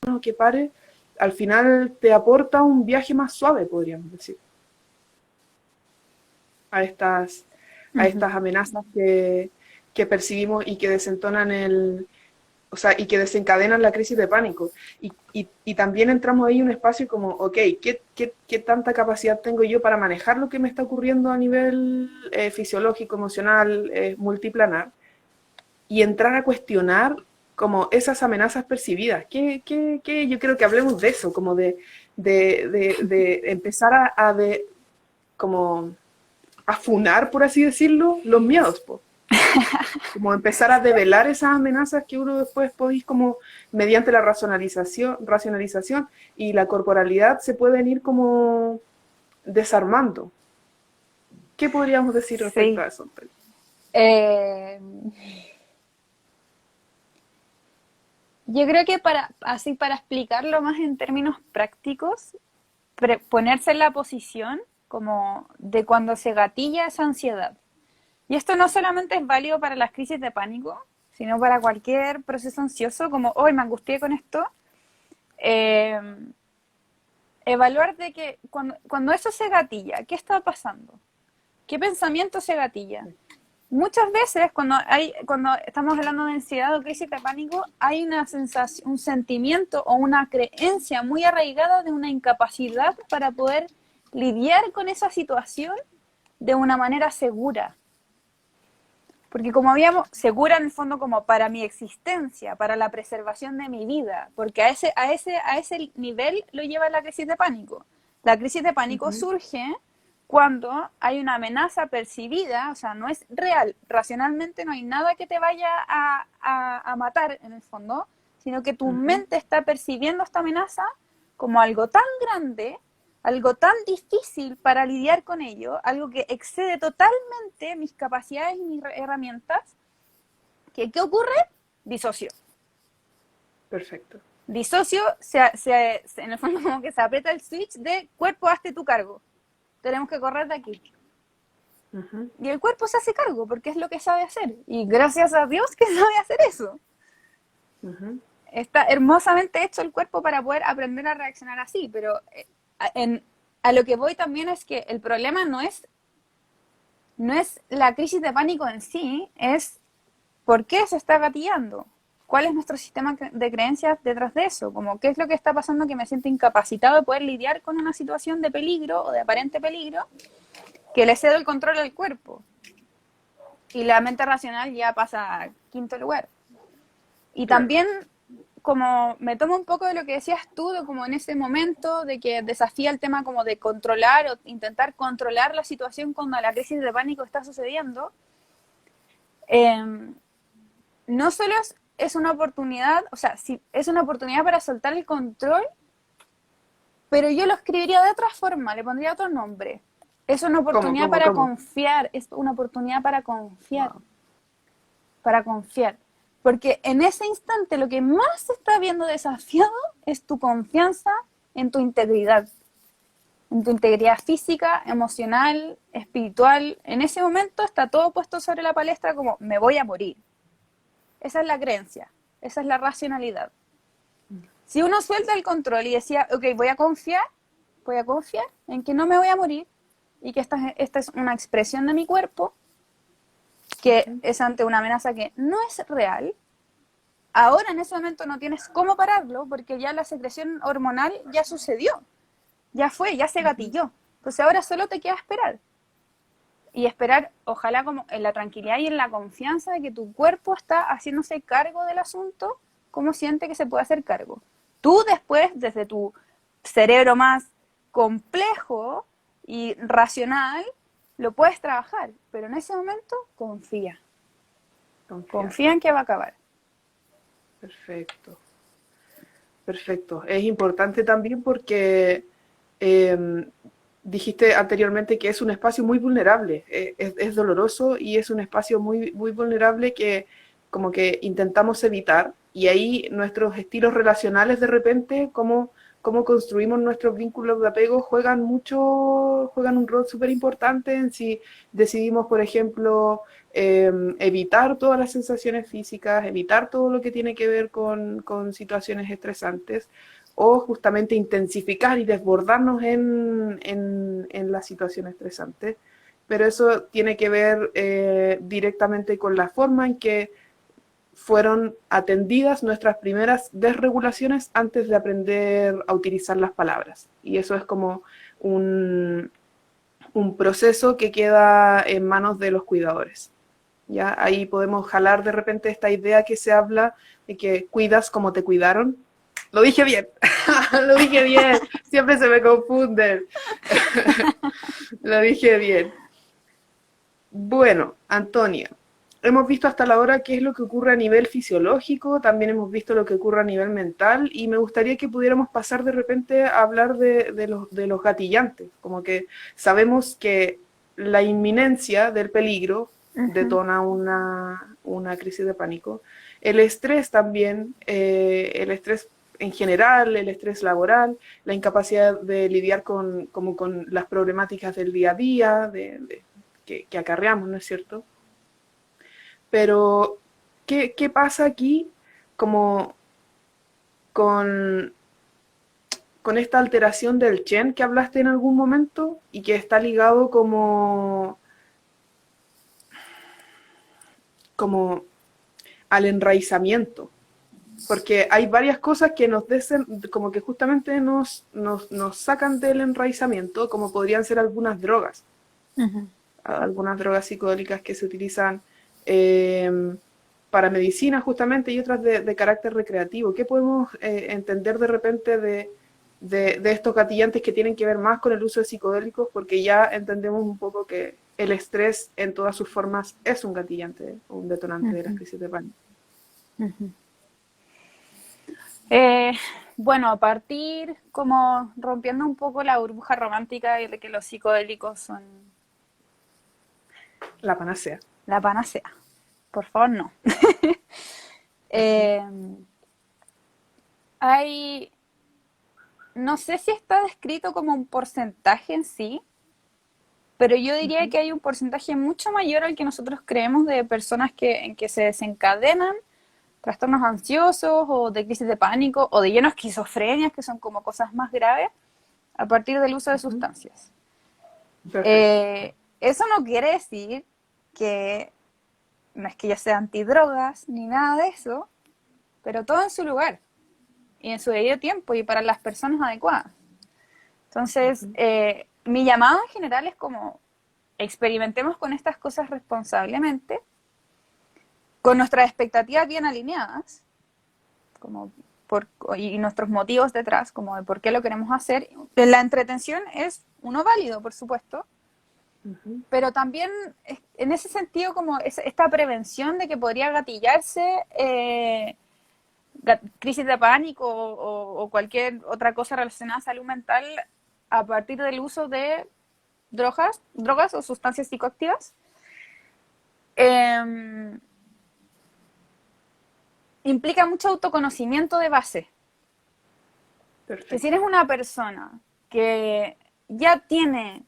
no, que pare, al final te aporta un viaje más suave, podríamos decir, a estas amenazas que percibimos y que desentonan y que desencadenan la crisis de pánico. Y también entramos ahí en un espacio como, ok, ¿qué tanta capacidad tengo yo para manejar lo que me está ocurriendo a nivel fisiológico, emocional, multiplanar? Y entrar a cuestionar como esas amenazas percibidas. Yo creo que hablemos de eso, como de empezar como a funar, por así decirlo, los miedos, po. Como empezar a develar esas amenazas que uno después podéis como mediante la racionalización y la corporalidad se pueden ir como desarmando. ¿Qué podríamos decir respecto a eso? Yo creo que para explicarlo más en términos prácticos, ponerse en la posición como de cuando se gatilla esa ansiedad. Y esto no solamente es válido para las crisis de pánico, sino para cualquier proceso ansioso, como hoy me angustié con esto. Evaluar de que cuando eso se gatilla, ¿qué está pasando? ¿Qué pensamiento se gatilla? Muchas veces cuando estamos hablando de ansiedad o crisis de pánico, hay una sensación, un sentimiento o una creencia muy arraigada de una incapacidad para poder lidiar con esa situación de una manera segura. Porque como habíamos, segura en el fondo como para mi existencia, para la preservación de mi vida, porque a ese nivel lo lleva la crisis de pánico. La crisis de pánico Ujú. surge cuando hay una amenaza percibida, o sea, no es real, racionalmente no hay nada que te vaya a matar en el fondo, sino que tu Ujú. mente está percibiendo esta amenaza como algo tan grande, algo tan difícil para lidiar con ello, algo que excede totalmente mis capacidades y mis herramientas, que ¿qué ocurre? Disocio. Perfecto. Disocio, en el fondo como que se aprieta el switch de cuerpo, hazte tu cargo. Tenemos que correr de aquí. Ujú. Y el cuerpo se hace cargo porque es lo que sabe hacer. Y gracias a Dios que sabe hacer eso. Ujú. Está hermosamente hecho el cuerpo para poder aprender a reaccionar así. Pero en, a lo que voy también es que el problema no es la crisis de pánico en sí, es por qué se está gatillando. ¿Cuál es nuestro sistema de creencias detrás de eso? Como qué es lo que está pasando que me siento incapacitado de poder lidiar con una situación de peligro o de aparente peligro que le cedo el control al cuerpo. Y la mente racional ya pasa a quinto lugar. Y Claro. también como me tomo un poco de lo que decías tú, de como en ese momento de que desafía el tema como de controlar o intentar controlar la situación cuando la crisis de pánico está sucediendo, eh, no solo es una oportunidad, o sea, sí, es una oportunidad para soltar el control, pero yo lo escribiría de otra forma, le pondría otro nombre. Es una ¿Cómo, oportunidad cómo, para cómo? confiar, es una oportunidad Wow. para confiar. Porque en ese instante lo que más se está viendo desafiado es tu confianza en tu integridad física, emocional, espiritual. En ese momento está todo puesto sobre la palestra como me voy a morir. Esa es la creencia, esa es la racionalidad. Si uno suelta el control y decía, ok, voy a confiar en que no me voy a morir y que esta es una expresión de mi cuerpo, que Ujú. es ante una amenaza que no es real, ahora en ese momento no tienes cómo pararlo porque ya la secreción hormonal ya sucedió, ya fue, ya se Ujú. gatilló. Entonces ahora solo te queda esperar. Y esperar, ojalá como en la tranquilidad y en la confianza de que tu cuerpo está haciéndose cargo del asunto, como siente que se puede hacer cargo. Tú después, desde tu cerebro más complejo y racional, lo puedes trabajar, pero en ese momento confía. Confiar. Confía en que va a acabar. Perfecto. Perfecto. Es importante también porque em, dijiste anteriormente que es un espacio muy vulnerable, es doloroso y es un espacio muy, muy vulnerable que como que intentamos evitar y ahí nuestros estilos relacionales de repente, cómo construimos nuestros vínculos de apego, juegan mucho, juegan un rol súper importante en si decidimos, por ejemplo, evitar todas las sensaciones físicas, evitar todo lo que tiene que ver con situaciones estresantes o justamente intensificar y desbordarnos en la situación estresante. Pero eso tiene que ver directamente con la forma en que fueron atendidas nuestras primeras desregulaciones antes de aprender a utilizar las palabras. Y eso es como un, un proceso que queda en manos de los cuidadores. ¿Ya? Ahí podemos jalar de repente esta idea que se habla de que cuidas como te cuidaron. Lo dije bien, lo dije bien, siempre se me confunden. Lo dije bien. Bueno, Antonia, hemos visto hasta la hora qué es lo que ocurre a nivel fisiológico, también hemos visto lo que ocurre a nivel mental y me gustaría que pudiéramos pasar de repente a hablar de los gatillantes, como que sabemos que la inminencia del peligro Uh -huh. detona una crisis de pánico. El estrés también, el estrés en general, el estrés laboral, la incapacidad de lidiar como con las problemáticas del día a día, que acarreamos, ¿no es cierto? Pero, ¿qué pasa aquí como con, con esta alteración del Chen que hablaste en algún momento y que está ligado como al enraizamiento? porque hay varias cosas que nos como que justamente nos sacan del enraizamiento, como podrían ser algunas drogas psicodélicas que se utilizan para medicina justamente y otras de carácter recreativo. ¿Qué podemos entender de repente de estos gatillantes que tienen que ver más con el uso de psicodélicos? Porque ya entendemos un poco que el estrés en todas sus formas es un gatillante o un detonante de las crisis de pánico. Eh, bueno, a partir como rompiendo un poco la burbuja romántica de que los psicodélicos son La panacea. la panacea. Por favor, no. Eh, hay, no sé si está descrito como un porcentaje en sí, pero yo diría que hay un porcentaje mucho mayor al que nosotros creemos de personas en que se desencadenan trastornos ansiosos o de crisis de pánico o de lleno esquizofrenias, que son como cosas más graves, a partir del uso de sustancias. Eso no quiere decir que no es que yo sea antidrogas ni nada de eso, pero todo en su lugar y en su debido tiempo y para las personas adecuadas. Entonces, mi llamado en general es como experimentemos con estas cosas responsablemente, con nuestras expectativas bien alineadas, y nuestros motivos detrás, como de por qué lo queremos hacer. La entretención es uno válido, por supuesto, pero también en ese sentido como esta prevención de que podría gatillarse crisis de pánico o cualquier otra cosa relacionada a salud mental a partir del uso de drogas o sustancias psicoactivas. Implica mucho autoconocimiento de base. Perfecto. Que si eres una persona que ya tiene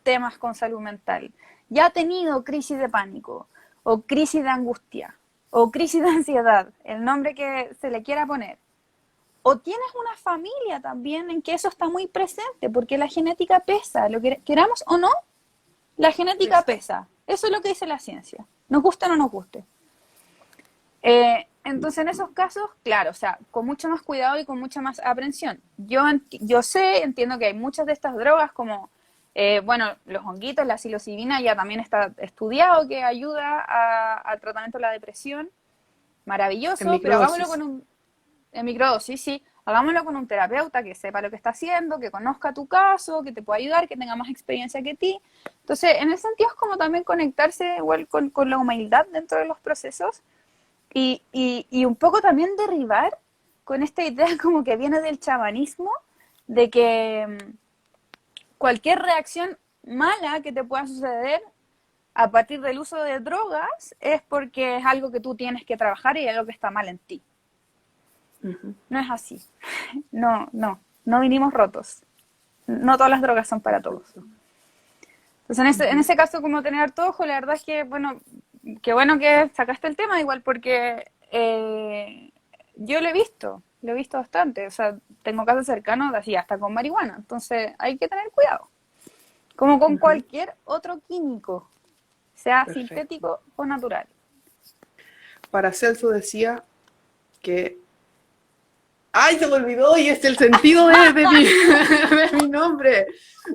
temas con salud mental, ya ha tenido crisis de pánico, o crisis de angustia, o crisis de ansiedad, el nombre que se le quiera poner, o tienes una familia también en que eso está muy presente, porque la genética pesa, lo que queramos o no, la genética pesa. Eso es lo que dice la ciencia, nos guste o no nos guste. Entonces, en esos casos, claro, o sea, con mucho más cuidado y con mucha más aprensión. Yo entiendo que hay muchas de estas drogas como, bueno, los honguitos, la psilocibina ya también está estudiado que ayuda al tratamiento de la depresión. Maravilloso, pero hagámoslo en microdosis, sí. Hagámoslo con un terapeuta que sepa lo que está haciendo, que conozca tu caso, que te pueda ayudar, que tenga más experiencia que ti. Entonces, en ese sentido es como también conectarse igual con la humildad dentro de los procesos. Y un poco también derribar con esta idea como que viene del chamanismo, de que cualquier reacción mala que te pueda suceder a partir del uso de drogas es porque es algo que tú tienes que trabajar y algo que está mal en ti. No es así. No vinimos rotos. No todas las drogas son para todos. Entonces, en ese caso, como tener harto ojo, la verdad es que, bueno, qué bueno que sacaste el tema igual, porque yo lo he visto bastante. O sea, tengo casos cercanos así, hasta con marihuana. Entonces, hay que tener cuidado. Como con cualquier otro químico, sea sintético o natural. Paracelso decía que... ¡Ay, se me olvidó! Y es el sentido de mi nombre.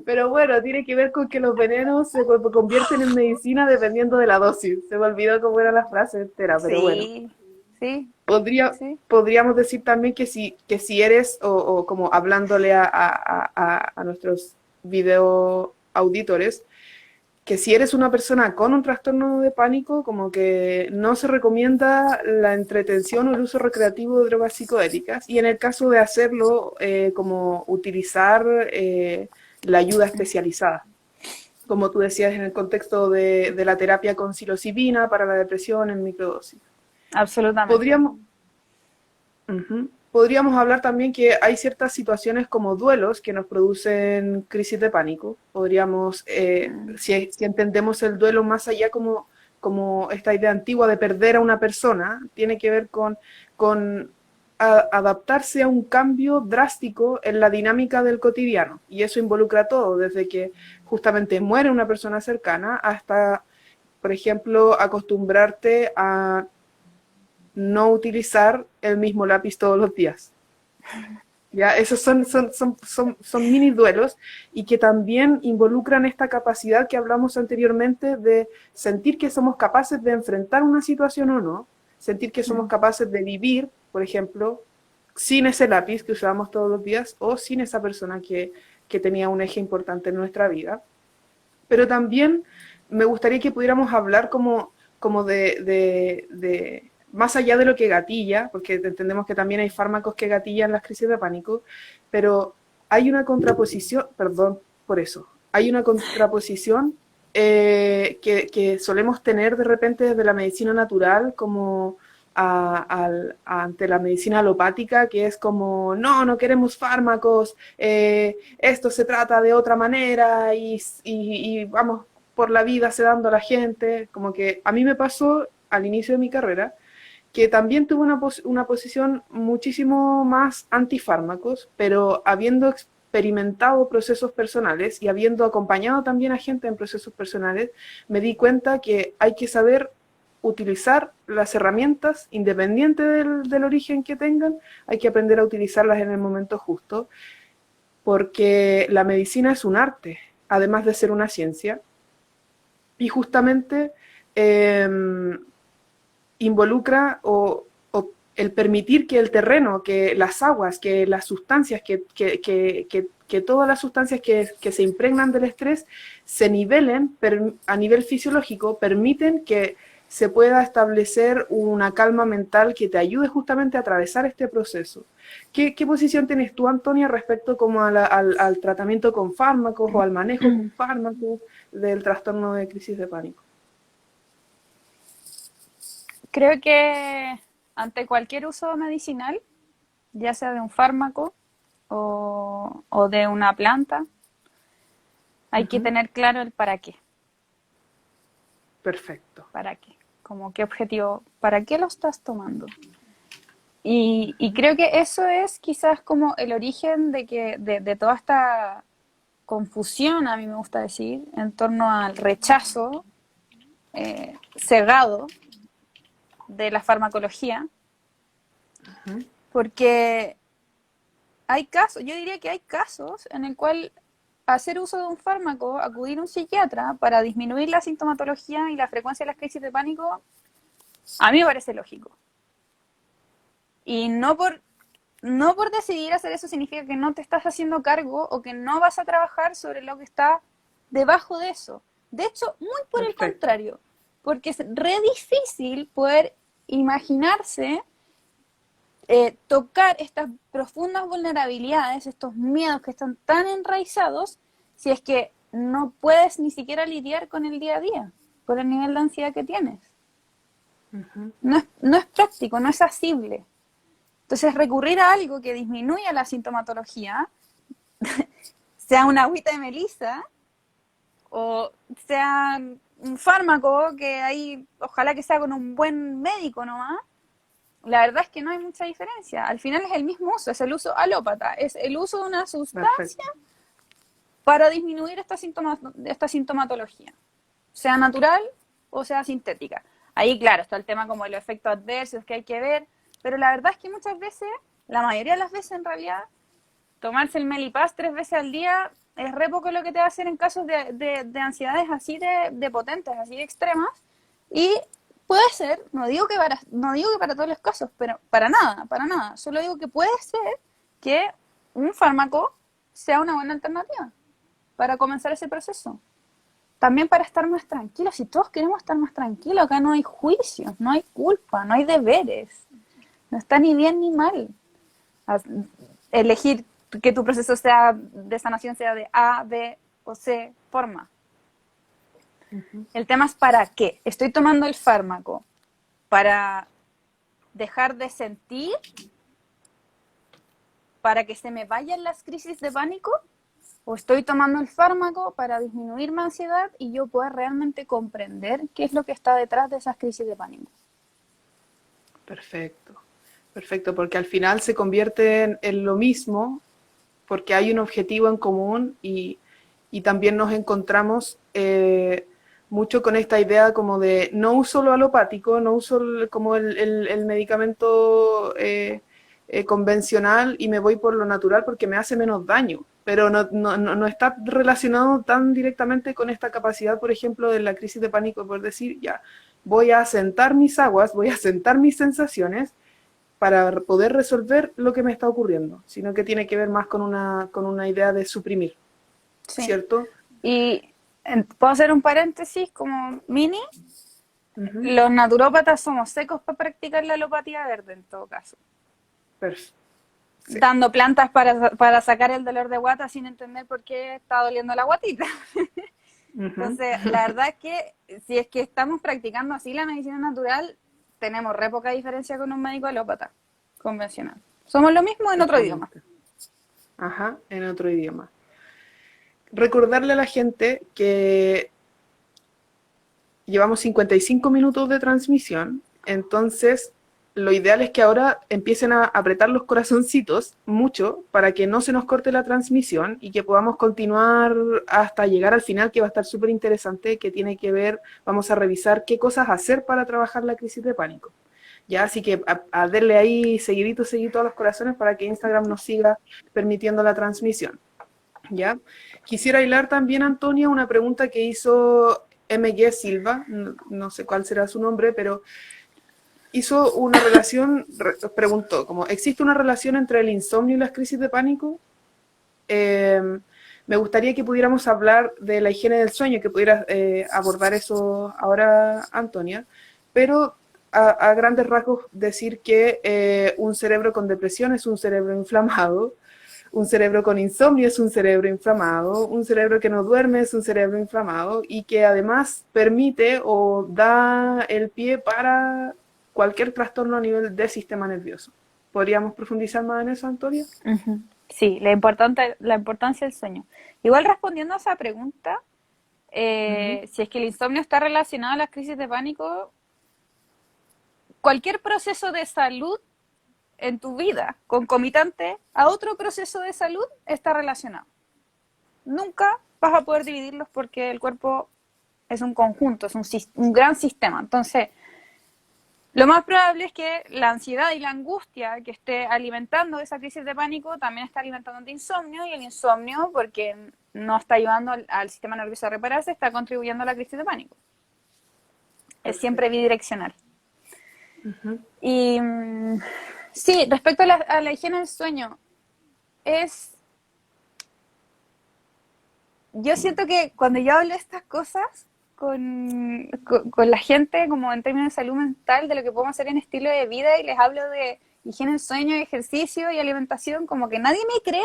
Pero bueno, tiene que ver con que los venenos se convierten en medicina dependiendo de la dosis. Se me olvidó cómo era la frase entera, pero bueno. Sí. Podríamos decir también que si eres, o como hablándole a nuestros video auditores, que si eres una persona con un trastorno de pánico, como que no se recomienda la entretención o el uso recreativo de drogas psicodélicas, y en el caso de hacerlo, como utilizar la ayuda especializada. Como tú decías, en el contexto de la terapia con psilocibina para la depresión en microdosis. Absolutamente. Podríamos hablar también que hay ciertas situaciones como duelos que nos producen crisis de pánico. Podríamos, si entendemos el duelo más allá como esta idea antigua de perder a una persona, tiene que ver con adaptarse a un cambio drástico en la dinámica del cotidiano. Y eso involucra todo, desde que justamente muere una persona cercana hasta, por ejemplo, acostumbrarte a no utilizar el mismo lápiz todos los días. ¿Ya? Esos son mini duelos y que también involucran esta capacidad que hablamos anteriormente de sentir que somos capaces de enfrentar una situación o no, sentir que somos capaces de vivir, por ejemplo, sin ese lápiz que usábamos todos los días o sin esa persona que tenía un eje importante en nuestra vida. Pero también me gustaría que pudiéramos hablar como de más allá de lo que gatilla, porque entendemos que también hay fármacos que gatillan las crisis de pánico, pero hay una contraposición, perdón por eso, hay una contraposición que solemos tener de repente desde la medicina natural como ante la medicina alopática, que es como, no queremos fármacos, esto se trata de otra manera y vamos por la vida sedando a la gente, como que a mí me pasó al inicio de mi carrera, que también tuvo una posición muchísimo más antifármacos, pero habiendo experimentado procesos personales y habiendo acompañado también a gente en procesos personales, me di cuenta que hay que saber utilizar las herramientas, independiente del origen que tengan, hay que aprender a utilizarlas en el momento justo, porque la medicina es un arte, además de ser una ciencia, y justamente involucra el permitir que el terreno, que las aguas, que las sustancias, que todas las sustancias que se impregnan del estrés se nivelen a nivel fisiológico, permiten que se pueda establecer una calma mental que te ayude justamente a atravesar este proceso. ¿Qué posición tienes tú, Antonia, respecto como al tratamiento con fármacos o al manejo con fármacos del trastorno de crisis de pánico? Creo que ante cualquier uso medicinal, ya sea de un fármaco o de una planta, hay que tener claro el para qué. Perfecto. ¿Para qué? Como qué objetivo, ¿para qué lo estás tomando? Y creo que eso es quizás como el origen de toda esta confusión, a mí me gusta decir, en torno al rechazo cegado de la farmacología, porque hay casos, yo diría que hay casos en el cual hacer uso de un fármaco, acudir a un psiquiatra para disminuir la sintomatología y la frecuencia de las crisis de pánico, a mí me parece lógico. Y no por decidir hacer eso significa que no te estás haciendo cargo o que no vas a trabajar sobre lo que está debajo de eso. De hecho, muy por el contrario, porque es re difícil poder imaginarse tocar estas profundas vulnerabilidades, estos miedos que están tan enraizados, si es que no puedes ni siquiera lidiar con el día a día, con el nivel de ansiedad que tienes. No es práctico, no es asible. Entonces, recurrir a algo que disminuya la sintomatología, sea una agüita de melisa, o sea un fármaco que ahí, ojalá que sea con un buen médico nomás, la verdad es que no hay mucha diferencia. Al final es el mismo uso, es el uso alópata, es el uso de una sustancia para disminuir esta sintomatología, sea natural o sea sintética. Ahí, claro, está el tema como el efecto adverso, es que hay que ver, pero la verdad es que muchas veces, la mayoría de las veces en realidad, tomarse el Melipaz 3 veces al día es re poco lo que te va a hacer en casos de ansiedades así de potentes, así de extremas, y puede ser, no digo que para todos los casos, pero para nada, solo digo que puede ser que un fármaco sea una buena alternativa para comenzar ese proceso. También para estar más tranquilos, si todos queremos estar más tranquilos, acá no hay juicios, no hay culpa, no hay deberes, no está ni bien ni mal. Elegir que tu proceso sea de sanación sea de A, B o C forma. El tema es para qué. Estoy tomando el fármaco para dejar de sentir, para que se me vayan las crisis de pánico, o estoy tomando el fármaco para disminuir mi ansiedad y yo pueda realmente comprender qué es lo que está detrás de esas crisis de pánico. Perfecto, porque al final se convierte en lo mismo, porque hay un objetivo en común y también nos encontramos mucho con esta idea como de no uso lo alopático, no uso como el medicamento convencional y me voy por lo natural porque me hace menos daño, pero no está relacionado tan directamente con esta capacidad, por ejemplo, de la crisis de pánico, por decir, ya, voy a asentar mis aguas, voy a asentar mis sensaciones para poder resolver lo que me está ocurriendo, sino que tiene que ver más con una idea de suprimir, Sí. ¿cierto? Y puedo hacer un paréntesis como mini. Ujú. Los naturópatas somos secos para practicar la alopatía verde en todo caso. Sí. Dando plantas para sacar el dolor de guata sin entender por qué está doliendo la guatita. Ujú. Entonces, la verdad es que si es que estamos practicando así la medicina natural, tenemos re poca diferencia con un médico alópata convencional. Somos lo mismo en otro idioma. Totalmente. Ajá, en otro idioma. Recordarle a la gente que llevamos 55 minutos de transmisión, entonces lo ideal es que ahora empiecen a apretar los corazoncitos mucho para que no se nos corte la transmisión y que podamos continuar hasta llegar al final, que va a estar súper interesante, que tiene que ver, vamos a revisar qué cosas hacer para trabajar la crisis de pánico. Ya, así que a darle ahí seguidito a los corazones para que Instagram nos siga permitiendo la transmisión. ¿Ya? Quisiera hilar también, Antonia, una pregunta que hizo MG Silva, no sé cuál será su nombre, pero hizo una relación, preguntó, como, ¿existe una relación entre el insomnio y las crisis de pánico? Me gustaría que pudiéramos hablar de la higiene del sueño, que pudieras abordar eso ahora, Antonia, pero a grandes rasgos decir que un cerebro con depresión es un cerebro inflamado, un cerebro con insomnio es un cerebro inflamado, un cerebro que no duerme es un cerebro inflamado y que además permite o da el pie para cualquier trastorno a nivel del sistema nervioso. ¿Podríamos profundizar más en eso, Antonia? Uh-huh. Sí, la importancia del sueño. Igual respondiendo a esa pregunta, Uh-huh. si es que el insomnio está relacionado a las crisis de pánico, cualquier proceso de salud en tu vida concomitante a otro proceso de salud está relacionado. Nunca vas a poder dividirlos porque el cuerpo es un conjunto, es un gran sistema. Entonces, lo más probable es que la ansiedad y la angustia que esté alimentando esa crisis de pánico también está alimentando el insomnio, y el insomnio, porque no está ayudando al sistema nervioso a repararse, está contribuyendo a la crisis de pánico. Es siempre Perfecto. bidireccional. Uh-huh. Y sí, respecto a la higiene del sueño, yo siento que cuando yo hablo de estas cosas con la gente, como en términos de salud mental, de lo que podemos hacer en estilo de vida, y les hablo de higiene del sueño, ejercicio y alimentación, como que nadie me cree,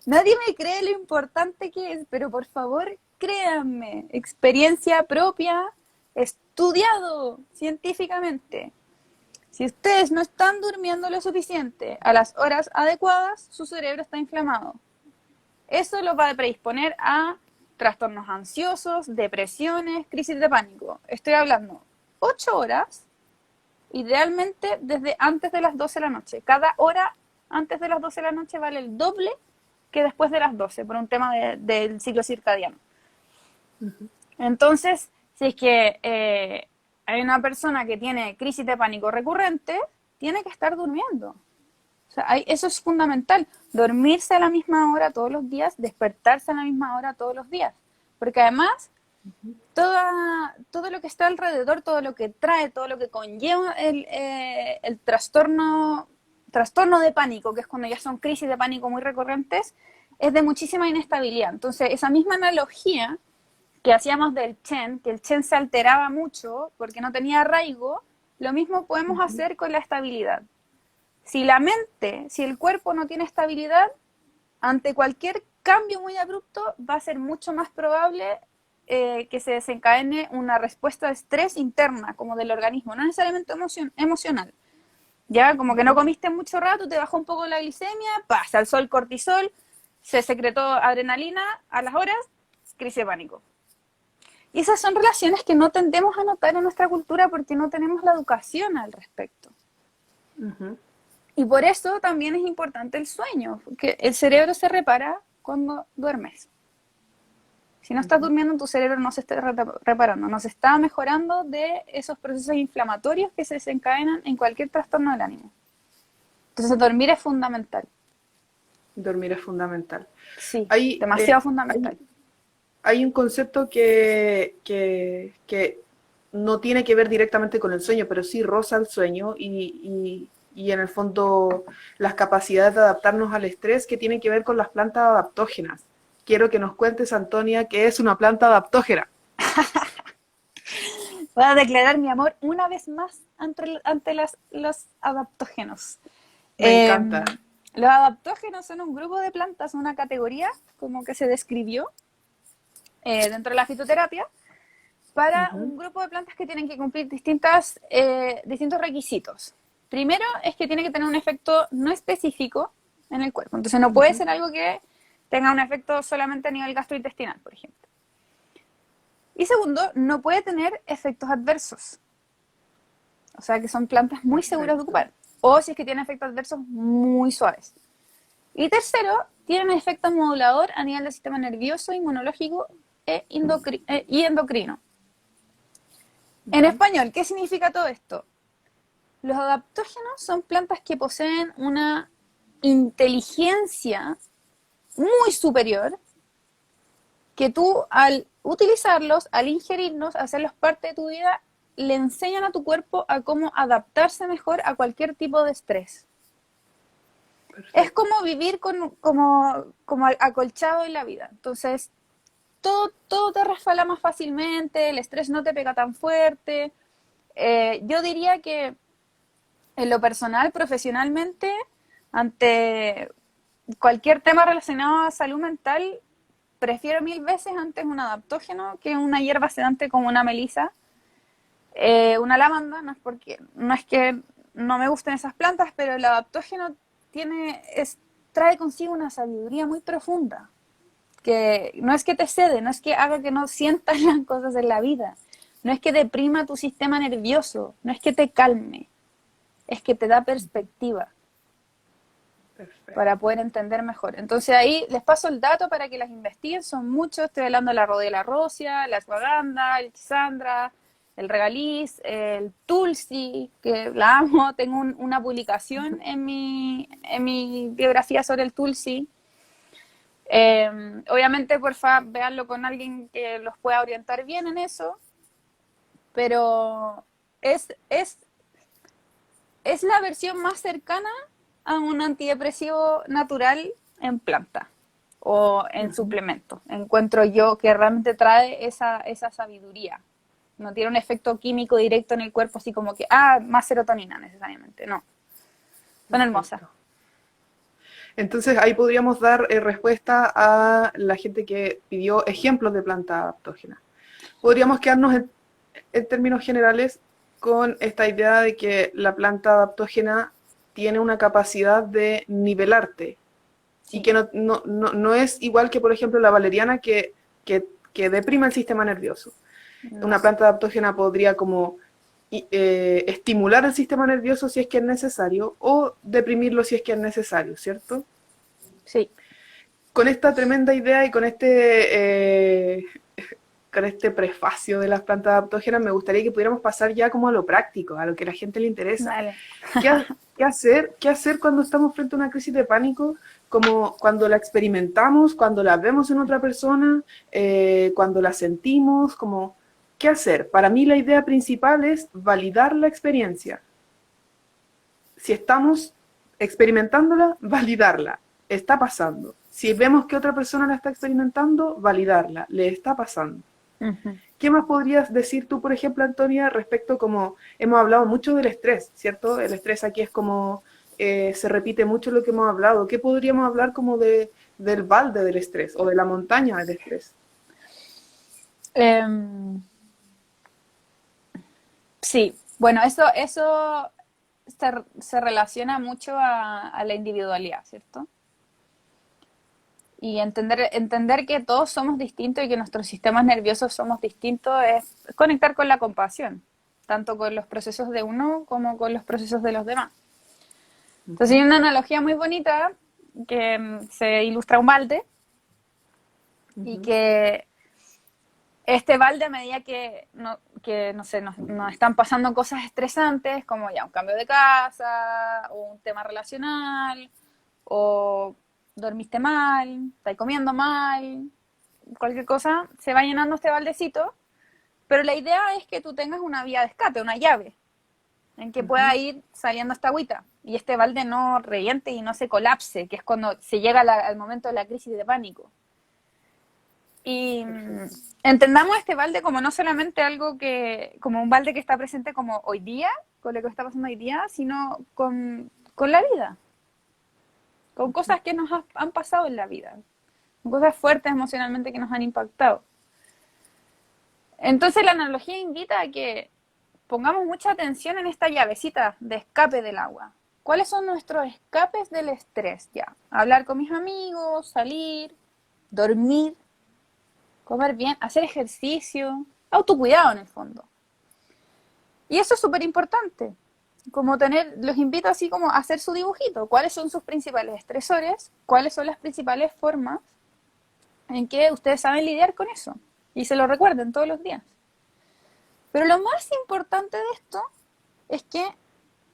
nadie me cree lo importante que es, pero por favor créanme, experiencia propia, estudiado científicamente. Si ustedes no están durmiendo lo suficiente a las horas adecuadas, su cerebro está inflamado. Eso los va a predisponer a trastornos ansiosos, depresiones, crisis de pánico. Estoy hablando 8 horas, idealmente desde antes de las 12 de la noche. Cada hora antes de las 12 de la noche vale el doble que después de las 12, por un tema del ciclo circadiano. Uh-huh. Entonces, si es que hay una persona que tiene crisis de pánico recurrente, tiene que estar durmiendo. O sea, eso es fundamental, dormirse a la misma hora todos los días, despertarse a la misma hora todos los días, porque además todo lo que está alrededor, todo lo que trae, todo lo que conlleva el trastorno de pánico, que es cuando ya son crisis de pánico muy recurrentes, es de muchísima inestabilidad. Entonces, esa misma analogía que hacíamos del Chen, que el Chen se alteraba mucho porque no tenía arraigo, lo mismo podemos Uh-huh. hacer con la estabilidad. Si la mente, si el cuerpo no tiene estabilidad, ante cualquier cambio muy abrupto va a ser mucho más probable que se desencadene una respuesta de estrés interna, como del organismo, no necesariamente emocional. Ya, como que no comiste mucho rato, te bajó un poco la glicemia, se alzó el cortisol, se secretó adrenalina a las horas, crisis de pánico. Y esas son relaciones que no tendemos a notar en nuestra cultura porque no tenemos la educación al respecto. Uh-huh. Y por eso también es importante el sueño, porque el cerebro se repara cuando duermes. Si no estás durmiendo, tu cerebro no se está reparando, no se está mejorando de esos procesos inflamatorios que se desencadenan en cualquier trastorno del ánimo. Entonces, dormir es fundamental. Dormir es fundamental. Sí, Hay, demasiado fundamental. hay un concepto que no tiene que ver directamente con el sueño, pero sí roza el sueño y en el fondo las capacidades de adaptarnos al estrés que tienen que ver con las plantas adaptógenas. Quiero que nos cuentes, Antonia, qué es una planta adaptógena. Voy a declarar mi amor una vez más ante los adaptógenos. Me encanta. Los adaptógenos son un grupo de plantas, una categoría como que se describió dentro de la fitoterapia para un grupo de plantas que tienen que cumplir distintos requisitos. Primero es que tiene que tener un efecto no específico en el cuerpo. Entonces no puede ser algo que tenga un efecto solamente a nivel gastrointestinal, por ejemplo. Y segundo, no puede tener efectos adversos. O sea que son plantas muy seguras de ocupar. O si es que tienen efectos adversos muy suaves. Y tercero, tienen efecto modulador a nivel del sistema nervioso, inmunológico y endocrino. En español, ¿qué significa todo esto? Los adaptógenos son plantas que poseen una inteligencia muy superior que tú al utilizarlos, al ingerirlos, hacerlos parte de tu vida, le enseñan a tu cuerpo a cómo adaptarse mejor a cualquier tipo de estrés. Perfecto. Es como vivir como acolchado en la vida. Entonces, todo te resbala más fácilmente, el estrés no te pega tan fuerte. Yo diría que en lo personal, profesionalmente, ante cualquier tema relacionado a salud mental, prefiero 1000 veces antes un adaptógeno que una hierba sedante como una melisa, una lavanda. No es que no me gusten esas plantas, pero el adaptógeno trae consigo una sabiduría muy profunda, que no es que te cede, no es que haga que no sientas las cosas en la vida, no es que deprima tu sistema nervioso, no es que te calme, es que te da perspectiva. Perfecto. Para poder entender mejor. Entonces ahí les paso el dato para que las investiguen, son muchos, estoy hablando de la rodela rosia, la ashwagandha, el chisandra, el regaliz, el tulsi, que la amo, tengo una publicación en mi biografía sobre el tulsi. Obviamente, porfa, véanlo con alguien que los pueda orientar bien en eso, pero es la versión más cercana a un antidepresivo natural en planta o en suplemento. Encuentro yo que realmente trae esa sabiduría. No tiene un efecto químico directo en el cuerpo, así como que, más serotonina necesariamente, no. Son hermosas. Entonces ahí podríamos dar respuesta a la gente que pidió ejemplos de planta adaptógena. Podríamos quedarnos en términos generales con esta idea de que la planta adaptógena tiene una capacidad de nivelarte, sí. Y que no es igual que, por ejemplo, la valeriana que deprime el sistema nervioso. No. Una planta adaptógena podría como estimular el sistema nervioso si es que es necesario o deprimirlo si es que es necesario, ¿cierto? Sí. Con esta tremenda idea y con este prefacio de las plantas adaptógenas, me gustaría que pudiéramos pasar ya como a lo práctico, a lo que a la gente le interesa. Vale. ¿Qué hacer cuando estamos frente a una crisis de pánico? Como cuando la experimentamos, cuando la vemos en otra persona, cuando la sentimos, como, ¿qué hacer? Para mí la idea principal es validar la experiencia. Si estamos experimentándola, validarla. Está pasando. Si vemos que otra persona la está experimentando, validarla. Le está pasando. Uh-huh. ¿Qué más podrías decir tú, por ejemplo, Antonia, respecto como hemos hablado mucho del estrés, ¿cierto? El estrés aquí es como, se repite mucho lo que hemos hablado. ¿Qué podríamos hablar como del balde del estrés o de la montaña del estrés? Sí, bueno, eso se relaciona mucho a la individualidad, ¿cierto? Y entender que todos somos distintos y que nuestros sistemas nerviosos somos distintos es conectar con la compasión, tanto con los procesos de uno como con los procesos de los demás. Entonces hay una analogía muy bonita que se ilustra un balde y que este balde a medida que no sé, nos están pasando cosas estresantes, como ya un cambio de casa, o un tema relacional, o dormiste mal, estás comiendo mal, cualquier cosa, se va llenando este baldecito, pero la idea es que tú tengas una vía de escape, una llave, en que pueda ir saliendo esta agüita, y este balde no reviente y no se colapse, que es cuando se llega al momento de la crisis de pánico. Y entendamos este balde como no solamente como un balde que está presente como hoy día, con lo que está pasando hoy día, sino con la vida, con cosas que nos han pasado en la vida, con cosas fuertes emocionalmente que nos han impactado. Entonces la analogía invita a que pongamos mucha atención en esta llavecita de escape del agua. ¿Cuáles son nuestros escapes del estrés? Ya, hablar con mis amigos, salir, dormir, comer bien, hacer ejercicio, autocuidado en el fondo. Y eso es súper importante, los invito así como a hacer su dibujito, cuáles son sus principales estresores, cuáles son las principales formas en que ustedes saben lidiar con eso, y se lo recuerden todos los días. Pero lo más importante de esto es que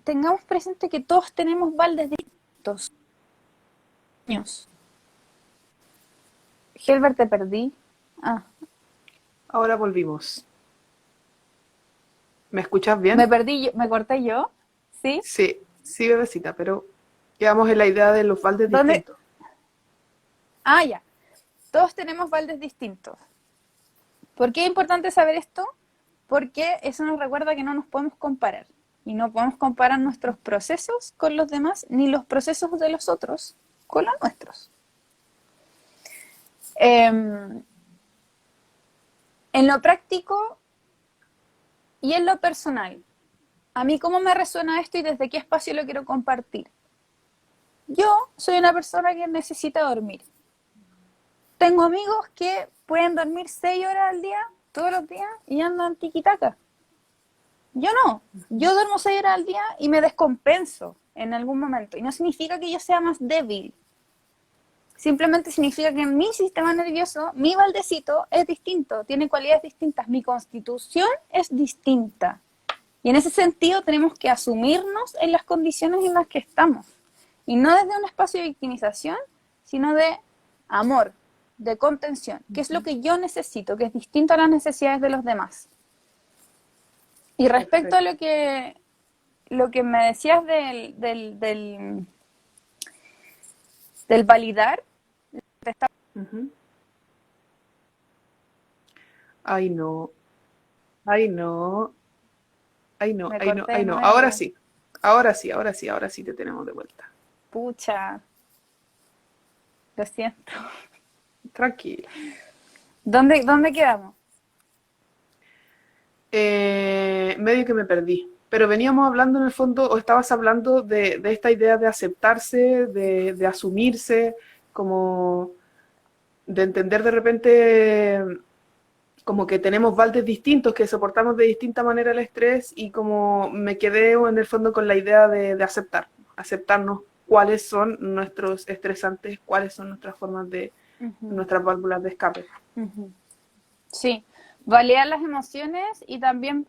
tengamos presente que todos tenemos baldes distintos. Helber, te perdí. Ahora volvimos. ¿Me escuchas bien? Me perdí, me corté yo, ¿sí? Sí, sí, bebecita, pero quedamos en la idea de los baldes ¿Dónde? distintos. Ya. Todos tenemos baldes distintos. ¿Por qué es importante saber esto? Porque eso nos recuerda que no nos podemos comparar. Y no podemos comparar nuestros procesos con los demás, ni los procesos de los otros con los nuestros. En lo práctico y en lo personal, a mí cómo me resuena esto y desde qué espacio lo quiero compartir. Yo soy una persona que necesita dormir. Tengo amigos que pueden dormir 6 horas al día, todos los días, y andan tiquitaca. Yo no. Yo duermo 6 horas al día y me descompenso en algún momento. Y no significa que yo sea más débil. Simplemente significa que mi sistema nervioso, mi baldecito, es distinto, tiene cualidades distintas. Mi constitución es distinta. Y en ese sentido tenemos que asumirnos en las condiciones en las que estamos. Y no desde un espacio de victimización, sino de amor, de contención, que es lo que yo necesito, que es distinto a las necesidades de los demás. Y respecto a lo que me decías del validar, Ay, no. Ay, no. Ay, no, me ay, no, corté de ay, no. nuevo. Ahora sí te tenemos de vuelta. Pucha, lo siento. Tranquila. ¿Dónde quedamos? Medio que me perdí. Pero veníamos hablando en el fondo, o estabas hablando de esta idea de aceptarse, de asumirse, como de entender de repente como que tenemos baldes distintos, que soportamos de distinta manera el estrés y como me quedé en el fondo con la idea de aceptarnos cuáles son nuestros estresantes, cuáles son nuestras formas nuestras válvulas de escape. Sí, validar las emociones y también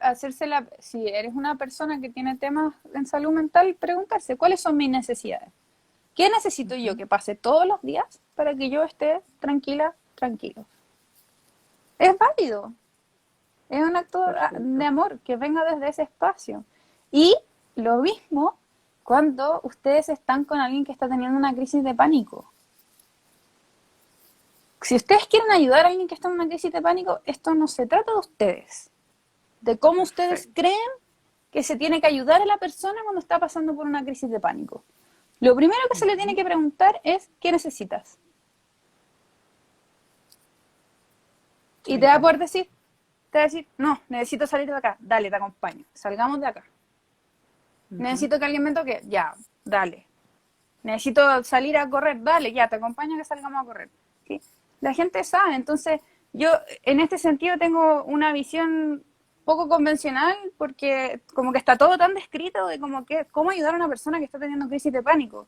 si eres una persona que tiene temas en salud mental, preguntarse, ¿cuáles son mis necesidades? ¿Qué necesito yo que pase todos los días para que yo esté tranquila, tranquilo? Es válido. Es un acto de amor que venga desde ese espacio. Y lo mismo cuando ustedes están con alguien que está teniendo una crisis de pánico. Si ustedes quieren ayudar a alguien que está en una crisis de pánico, esto no se trata de ustedes. De cómo ustedes creen que se tiene que ayudar a la persona cuando está pasando por una crisis de pánico. Lo primero que se le tiene que preguntar es, ¿qué necesitas? Y te va a poder decir, no, necesito salir de acá, dale, te acompaño, salgamos de acá. Necesito que alguien me toque, ya, dale. Necesito salir a correr, dale, ya, te acompaño que salgamos a correr. ¿Sí? La gente sabe, entonces yo en este sentido tengo una visión poco convencional porque como que está todo tan descrito de cómo ayudar a una persona que está teniendo crisis de pánico.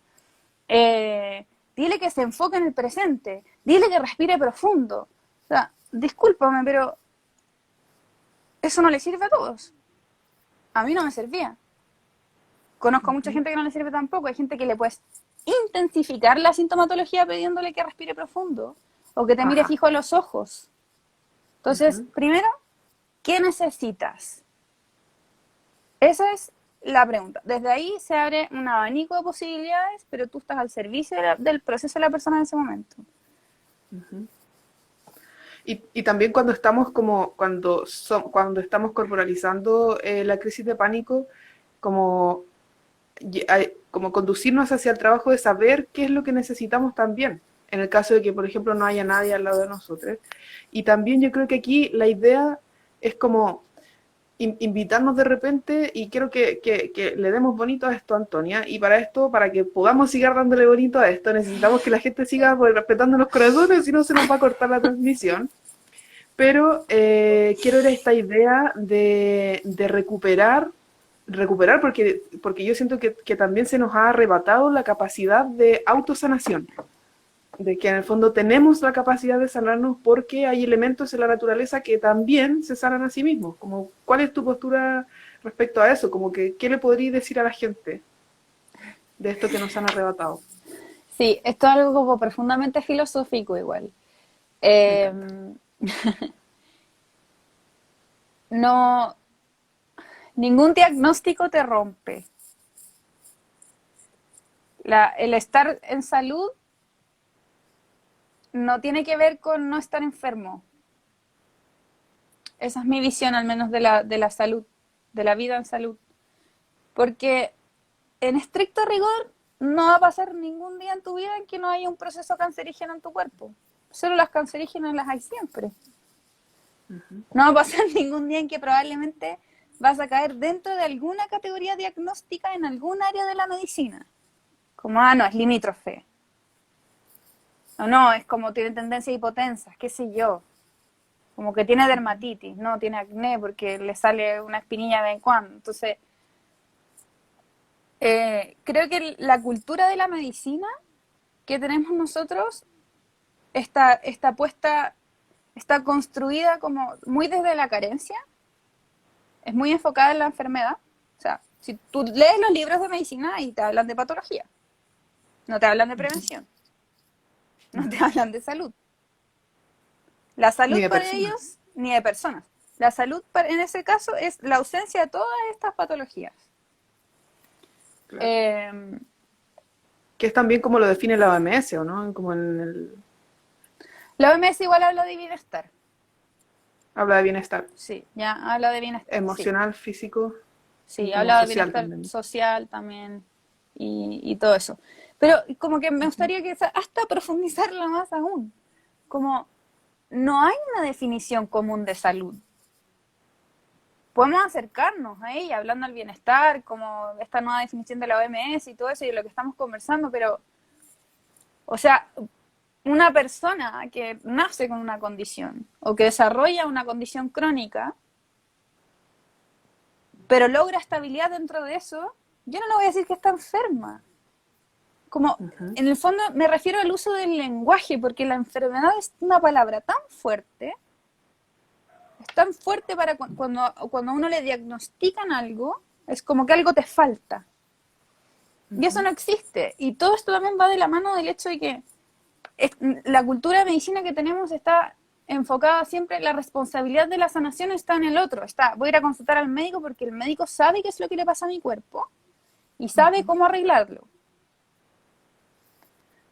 Dile que se enfoque en el presente, dile que respire profundo. O sea, discúlpame, pero eso no le sirve a todos. A mí no me servía. Conozco a mucha gente que no le sirve tampoco. Hay gente que le puedes intensificar la sintomatología pidiéndole que respire profundo o que te mire Ajá. fijo a los ojos. Entonces, primero, ¿qué necesitas? Esa es la pregunta. Desde ahí se abre un abanico de posibilidades, pero tú estás al servicio del proceso de la persona en ese momento. Y también cuando estamos cuando estamos corporalizando la crisis de pánico, como, como conducirnos hacia el trabajo de saber qué es lo que necesitamos también, en el caso de que, por ejemplo, no haya nadie al lado de nosotros. Y también yo creo que aquí la idea es como invitarnos de repente, y quiero que le demos bonito a esto, Antonia, y para esto, para que podamos seguir dándole bonito a esto, necesitamos que la gente siga pues, respetando los corazones, si no se nos va a cortar la transmisión. Pero quiero ver esta idea de recuperar porque yo siento que también se nos ha arrebatado la capacidad de autosanación, de que en el fondo tenemos la capacidad de sanarnos porque hay elementos en la naturaleza que también se sanan a sí mismos. Como, ¿cuál es tu postura respecto a eso? Como que, ¿qué le podrías decir a la gente de esto que nos han arrebatado? Sí, esto es algo como profundamente filosófico igual. Me encanta. No, ningún diagnóstico te rompe. El estar en salud no tiene que ver con no estar enfermo. Esa es mi visión, al menos de la salud, de la vida en salud. Porque en estricto rigor no va a pasar ningún día en tu vida en que no haya un proceso cancerígeno en tu cuerpo. Solo las cancerígenas las hay siempre. No va a pasar ningún día en que probablemente vas a caer dentro de alguna categoría diagnóstica en algún área de la medicina. Como, no, es limítrofe. O no, es como tiene tendencia a hipotensas, qué sé yo. Como que tiene dermatitis, no, tiene acné porque le sale una espinilla de vez en cuando. Entonces, creo que la cultura de la medicina que tenemos nosotros está puesta, está construida como muy desde la carencia, es muy enfocada en la enfermedad. O sea, si tú lees los libros de medicina y te hablan de patología, no te hablan de prevención, no te hablan de salud. La Ni salud de para persona. ellos, ni de personas. La salud en ese caso es la ausencia de todas estas patologías. Claro. Eh, Que es también como lo define la OMS, ¿o no? Como en el... la OMS igual habla de bienestar. Habla de bienestar Sí, ya habla de bienestar, sí. emocional, físico y Sí, como habla de social bienestar también. social también y todo eso. Pero como que me gustaría que hasta profundizarlo más aún. Como no hay una definición común de salud. Podemos acercarnos a ella hablando del bienestar, como esta nueva definición de la OMS y todo eso y de lo que estamos conversando, pero, o sea, una persona que nace con una condición o que desarrolla una condición crónica, pero logra estabilidad dentro de eso, yo no le voy a decir que está enferma. Como, en el fondo me refiero al uso del lenguaje, porque la enfermedad es una palabra tan fuerte, es tan fuerte para cuando a uno le diagnostican algo, es como que algo te falta. Y eso no existe. Y todo esto también va de la mano del hecho de que la cultura de medicina que tenemos está enfocada siempre, la responsabilidad de la sanación está en el otro. Voy a ir a consultar al médico porque el médico sabe qué es lo que le pasa a mi cuerpo y sabe cómo arreglarlo.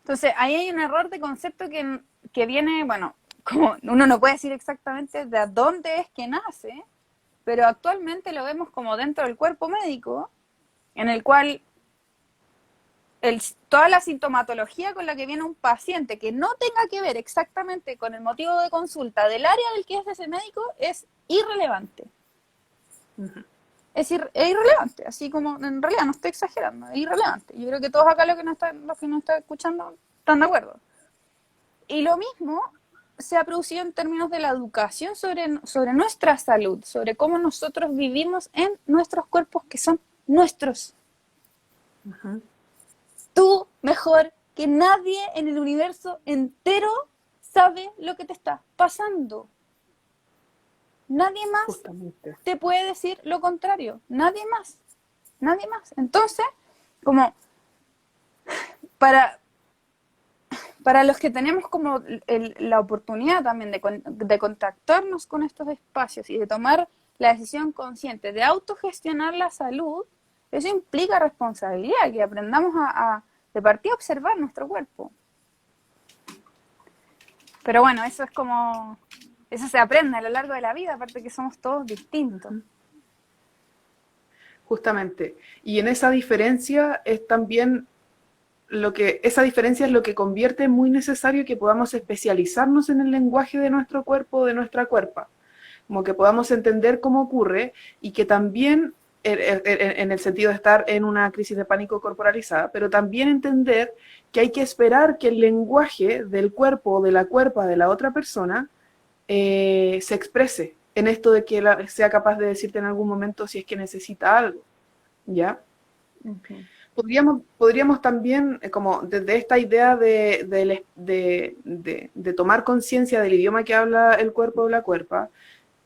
Entonces, ahí hay un error de concepto que viene, bueno, como uno no puede decir exactamente de dónde es que nace, pero actualmente lo vemos como dentro del cuerpo médico, en el cual toda la sintomatología con la que viene un paciente que no tenga que ver exactamente con el motivo de consulta del área del que es ese médico es irrelevante. Es irrelevante, así como en realidad no estoy exagerando, es irrelevante. Yo creo que todos acá los que nos están escuchando están de acuerdo. Y lo mismo se ha producido en términos de la educación sobre nuestra salud, sobre cómo nosotros vivimos en nuestros cuerpos que son nuestros. Tú, mejor que nadie en el universo entero, sabe lo que te está pasando. Nadie más Justamente. te puede decir lo contrario. Nadie más. Nadie más. Entonces, como para, para los que tenemos como la oportunidad también de contactarnos con estos espacios y de tomar la decisión consciente de autogestionar la salud, eso implica responsabilidad, que aprendamos de partida a observar nuestro cuerpo. Pero bueno, eso es como, eso se aprende a lo largo de la vida, aparte que somos todos distintos. Justamente. Y en esa diferencia es también esa diferencia es lo que convierte muy necesario que podamos especializarnos en el lenguaje de nuestro cuerpo, de nuestra cuerpa, como que podamos entender cómo ocurre y que también, en el sentido de estar en una crisis de pánico corporalizada, pero también entender que hay que esperar que el lenguaje del cuerpo o de la cuerpa de la otra persona se exprese en esto de que sea capaz de decirte en algún momento si es que necesita algo, ¿ya? Okay. Podríamos también, como desde esta idea de tomar conciencia del idioma que habla el cuerpo o la cuerpa,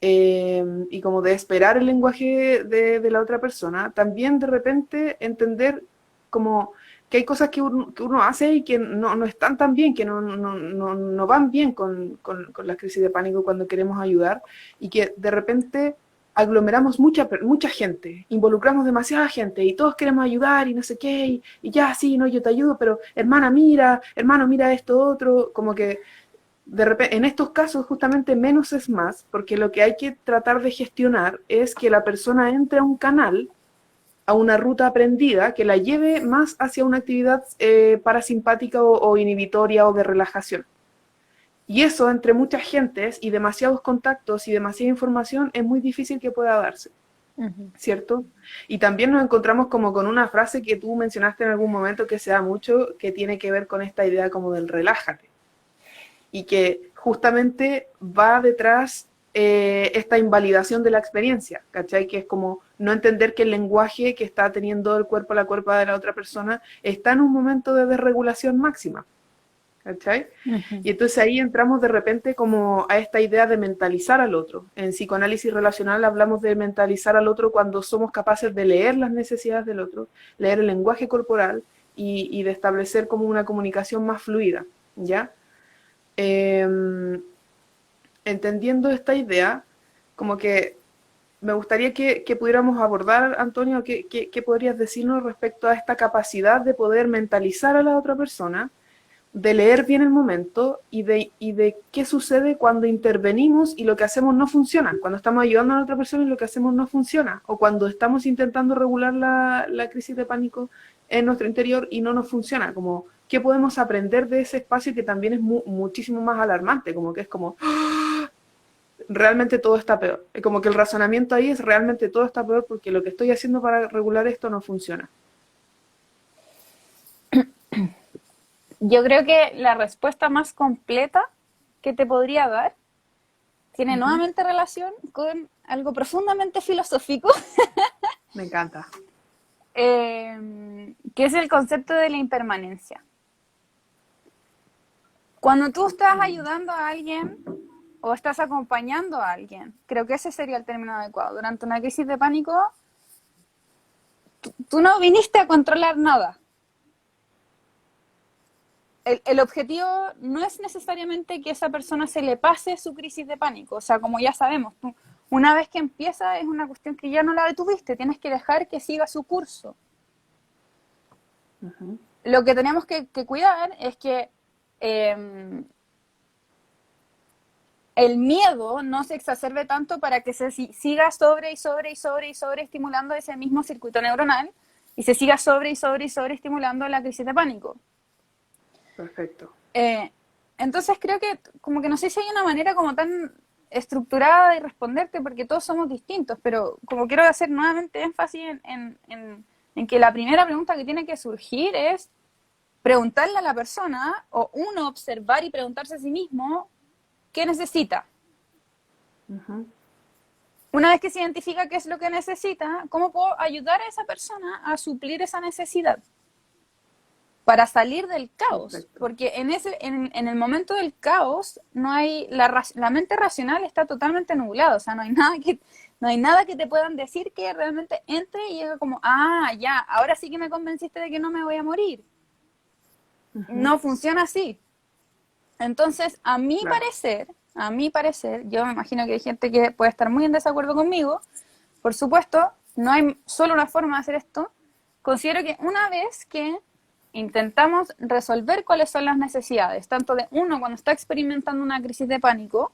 y como de esperar el lenguaje de la otra persona, también de repente entender como que hay cosas que uno hace y que no están tan bien, que no van bien con la crisis de pánico cuando queremos ayudar, y que de repente aglomeramos mucha gente, involucramos demasiada gente y todos queremos ayudar y no sé qué, y ya, sí, no, yo te ayudo, pero hermana, mira, hermano, mira esto otro, como que de repente, en estos casos justamente menos es más, porque lo que hay que tratar de gestionar es que la persona entre a un canal, a una ruta aprendida, que la lleve más hacia una actividad parasimpática o inhibitoria o de relajación. Y eso entre muchas gentes y demasiados contactos y demasiada información es muy difícil que pueda darse, Uh-huh. ¿cierto? Y también nos encontramos como con una frase que tú mencionaste en algún momento que se da mucho, que tiene que ver con esta idea como del relájate. Y que justamente va detrás esta invalidación de la experiencia, ¿cachai? Que es como no entender que el lenguaje que está teniendo el cuerpo, la cuerpa de la otra persona, está en un momento de desregulación máxima, ¿cachai? Uh-huh. Y entonces ahí entramos de repente como a esta idea de mentalizar al otro. En psicoanálisis relacional hablamos de mentalizar al otro cuando somos capaces de leer las necesidades del otro, leer el lenguaje corporal y de establecer como una comunicación más fluida, ¿ya? Eh, Entendiendo esta idea, como que me gustaría que pudiéramos abordar, Antonio, ¿qué podrías decirnos respecto a esta capacidad de poder mentalizar a la otra persona, de leer bien el momento y de qué sucede cuando intervenimos y lo que hacemos no funciona, cuando estamos ayudando a la otra persona y lo que hacemos no funciona, o cuando estamos intentando regular la crisis de pánico en nuestro interior y no nos funciona, como qué podemos aprender de ese espacio que también es muchísimo más alarmante, como que es como realmente todo está peor, como que el razonamiento ahí es realmente todo está peor porque lo que estoy haciendo para regular esto no funciona. Yo creo que la respuesta más completa que te podría dar tiene Ujú. nuevamente relación con algo profundamente filosófico, Me encanta. que es el concepto de la impermanencia. Cuando tú estás ayudando a alguien o estás acompañando a alguien, creo que ese sería el término adecuado. Durante una crisis de pánico, tú no viniste a controlar nada. El objetivo no es necesariamente que esa persona se le pase su crisis de pánico. O sea, como ya sabemos, tú, una vez que empieza es una cuestión que ya no la detuviste, tienes que dejar que siga su curso. Ujú. Lo que tenemos que cuidar es que eh, el miedo no se exacerbe tanto para que se siga sobre estimulando ese mismo circuito neuronal y se siga sobre estimulando la crisis de pánico. Perfecto. Eh, entonces creo que como que no sé si hay una manera como tan estructurada de responderte porque todos somos distintos, pero como quiero hacer nuevamente énfasis en que la primera pregunta que tiene que surgir es preguntarle a la persona o uno observar y preguntarse a sí mismo qué necesita. Ujú. Una vez que se identifica qué es lo que necesita, ¿cómo puedo ayudar a esa persona a suplir esa necesidad? para salir del caos, Perfecto. porque en el momento del caos no hay la mente racional está totalmente nublada, o sea, no hay nada que te puedan decir que realmente entre y diga como, ah, ya, ahora sí que me convenciste de que no me voy a morir. Ujú. No funciona así. Entonces, Claro. a mi parecer, yo me imagino que hay gente que puede estar muy en desacuerdo conmigo, por supuesto, no hay solo una forma de hacer esto. Considero que una vez que intentamos resolver cuáles son las necesidades, tanto de uno cuando está experimentando una crisis de pánico,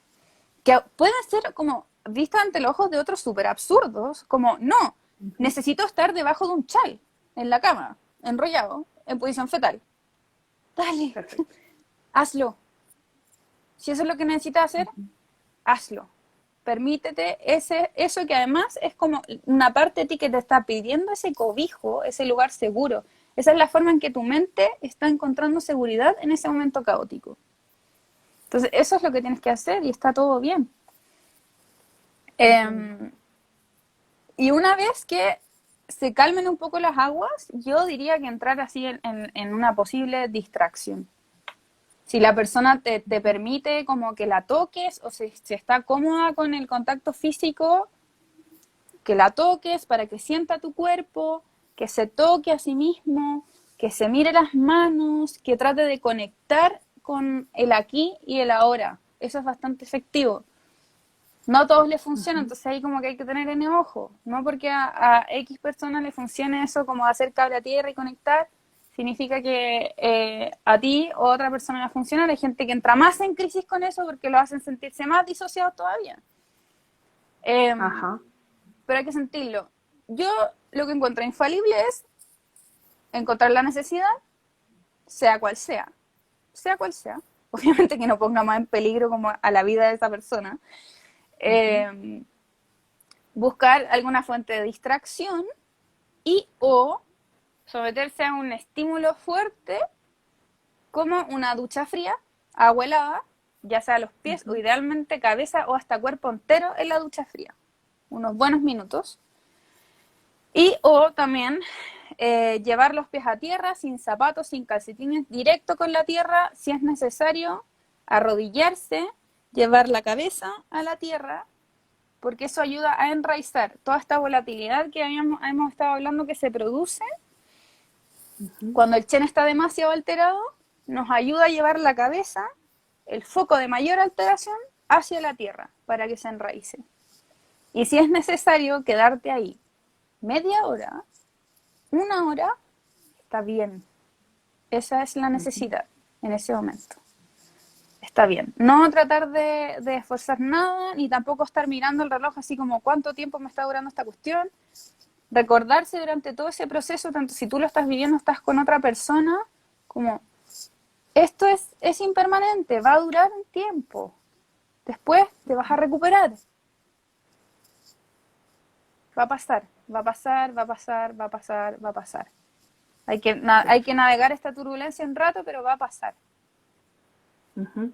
que pueden ser como vistas ante los ojos de otros súper absurdos, como no, Ujú. necesito estar debajo de un chal, en la cama, enrollado, en posición fetal. Dale, Perfecto. hazlo. Si eso es lo que necesitas hacer, Ujú. hazlo. Permítete eso que además es como una parte de ti que te está pidiendo ese cobijo, ese lugar seguro. Esa es la forma en que tu mente está encontrando seguridad en ese momento caótico. Entonces, eso es lo que tienes que hacer y está todo bien. Entiendo. Y una vez que se calmen un poco las aguas, yo diría que entrar así en una posible distracción. Si la persona te permite como que la toques o si está cómoda con el contacto físico, que la toques para que sienta tu cuerpo, que se toque a sí mismo, que se mire las manos, que trate de conectar con el aquí y el ahora. Eso es bastante efectivo. No a todos les funciona, Ujú. entonces ahí como que hay que tener en el ojo. No porque a X personas le funcione eso como hacer cable a tierra y conectar, significa que a ti o a otra persona le funciona. Hay gente que entra más en crisis con eso porque lo hacen sentirse más disociados todavía. Eh, Ajá. pero hay que sentirlo. Yo lo que encuentro infalible es encontrar la necesidad, sea cual sea, sea cual sea. Obviamente que no ponga más en peligro como a la vida de esa persona. Ujú. Eh, buscar alguna fuente de distracción y o someterse a un estímulo fuerte como una ducha fría, agua helada, ya sea a los pies o Ujú. idealmente cabeza o hasta cuerpo entero en la ducha fría. Unos buenos minutos. Y o también llevar los pies a tierra, sin zapatos, sin calcetines, directo con la tierra, si es necesario, arrodillarse, llevar la cabeza a la tierra, porque eso ayuda a enraizar toda esta volatilidad que hemos estado hablando que se produce Ujú. cuando el Chen está demasiado alterado, nos ayuda a llevar la cabeza, el foco de mayor alteración, hacia la tierra para que se enraice. Y si es necesario quedarte ahí media hora, una hora, está bien. Esa es la Ujú. necesidad en ese momento. Está bien. No tratar de esforzar nada, ni tampoco estar mirando el reloj así como cuánto tiempo me está durando esta cuestión. Recordarse durante todo ese proceso, tanto si tú lo estás viviendo, estás con otra persona, como esto es impermanente, va a durar un tiempo. Después te vas a recuperar. Va a pasar, va a pasar, va a pasar, va a pasar, va a pasar. Hay que Perfecto. navegar esta turbulencia un rato, pero va a pasar. Ujú.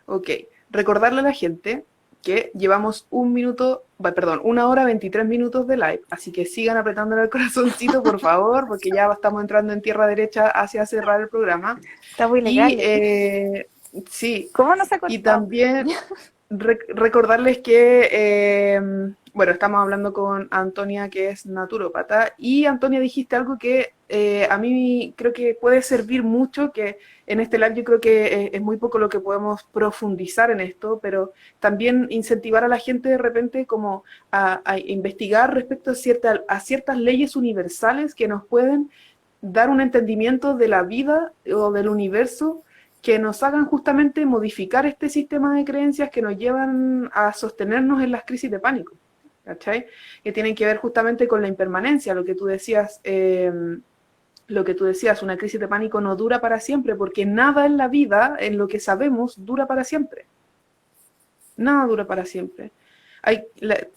Ok, recordarle a la gente que llevamos un minuto, perdón, 1 hora 23 minutos de live, así que sigan apretándole el corazoncito, por favor, porque ya estamos entrando en tierra derecha hacia cerrar el programa. Está muy Y legal, ¿eh? sí, ¿Cómo no se ha y cortado? también recordarles que, bueno, estamos hablando con Antonia, que es naturópata, y Antonia dijiste algo que a mí creo que puede servir mucho, que en este live yo creo que es muy poco lo que podemos profundizar en esto, pero también incentivar a la gente de repente como a investigar respecto a ciertas leyes universales que nos pueden dar un entendimiento de la vida o del universo que nos hagan justamente modificar este sistema de creencias que nos llevan a sostenernos en las crisis de pánico, ¿cachai? Que tienen que ver justamente con la impermanencia, lo que tú decías, una crisis de pánico no dura para siempre, porque nada en la vida, en lo que sabemos, dura para siempre. Nada dura para siempre.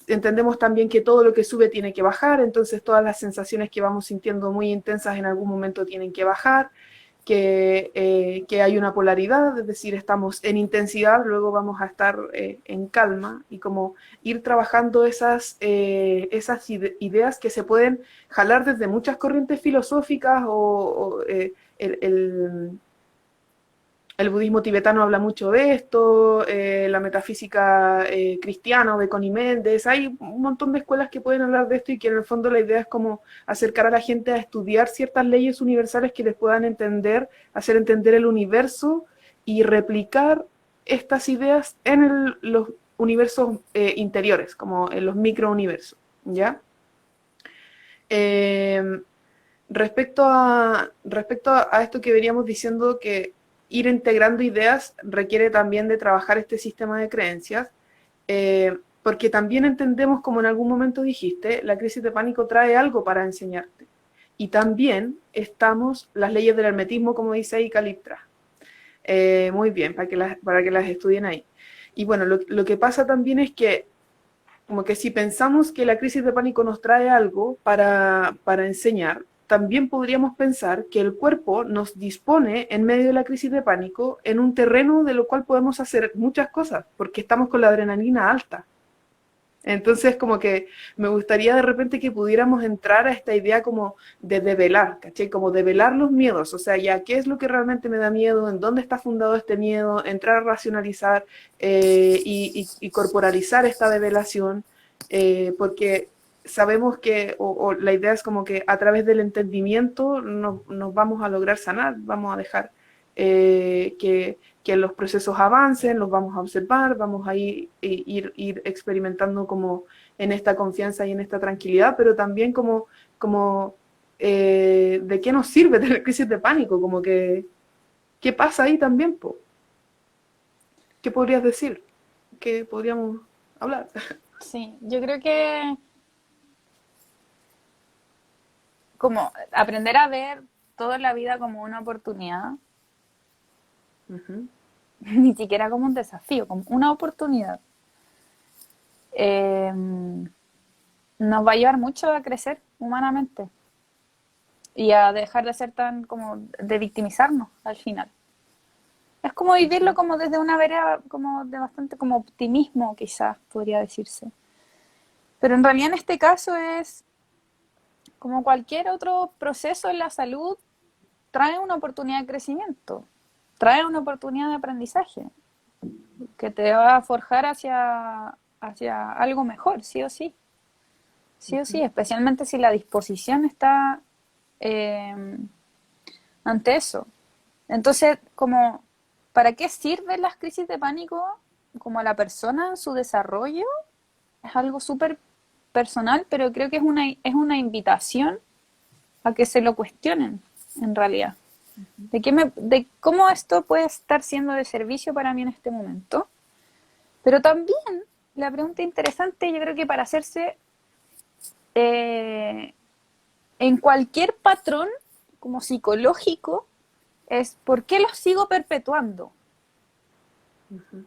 Entendemos también que todo lo que sube tiene que bajar, entonces todas las sensaciones que vamos sintiendo muy intensas en algún momento tienen que bajar, que hay una polaridad, es decir, estamos en intensidad, luego vamos a estar en calma, y como ir trabajando esas ideas que se pueden jalar desde muchas corrientes filosóficas el, el, el budismo tibetano habla mucho de esto, la metafísica cristiana o de Connie Méndez, hay un montón de escuelas que pueden hablar de esto, y que en el fondo la idea es como acercar a la gente a estudiar ciertas leyes universales que les puedan entender, hacer entender el universo y replicar estas ideas en los universos interiores, como en los microuniversos, ¿ya? Eh, respecto a esto que veníamos diciendo, que ir integrando ideas requiere también de trabajar este sistema de creencias, porque también entendemos, como en algún momento dijiste, la crisis de pánico trae algo para enseñarte. Y también estamos las leyes del hermetismo, como dice ahí Caliptra. Muy bien, para que las estudien ahí. Y bueno, lo que pasa también es que, como que si pensamos que la crisis de pánico nos trae algo para enseñar, también podríamos pensar que el cuerpo nos dispone en medio de la crisis de pánico en un terreno de lo cual podemos hacer muchas cosas, porque estamos con la adrenalina alta. Entonces, como que me gustaría de repente que pudiéramos entrar a esta idea como de develar, ¿cachai? Como develar los miedos, o sea, ya qué es lo que realmente me da miedo, en dónde está fundado este miedo, entrar a racionalizar y corporalizar esta develación, porque sabemos que, o la idea es como que a través del entendimiento nos vamos a lograr sanar, vamos a dejar que los procesos avancen, los vamos a observar, vamos a ir experimentando como en esta confianza y en esta tranquilidad, pero también como de qué nos sirve tener crisis de pánico, como que qué pasa ahí también, po. ¿Qué podrías decir? ¿Qué podríamos hablar? Sí, yo creo que como aprender a ver toda la vida como una oportunidad, Ujú, ni siquiera como un desafío, como una oportunidad, eh, nos va a ayudar mucho a crecer humanamente y a dejar de ser tan como de victimizarnos al final. Es como vivirlo ujú, como desde una vereda como de bastante como optimismo, quizás podría decirse. Pero en realidad en este caso es como cualquier otro proceso en la salud, trae una oportunidad de crecimiento, trae una oportunidad de aprendizaje que te va a forjar hacia algo mejor, sí o sí. Sí o sí, ujú, especialmente si la disposición está eh, ante eso. Entonces, como, ¿para qué sirven las crisis de pánico? Como a la persona en su desarrollo, es algo súper personal, pero creo que es una invitación a que se lo cuestionen, en realidad. De cómo esto puede estar siendo de servicio para mí en este momento. Pero también la pregunta interesante, yo creo que para hacerse eh, en cualquier patrón como psicológico, es ¿por qué lo sigo perpetuando? ujú,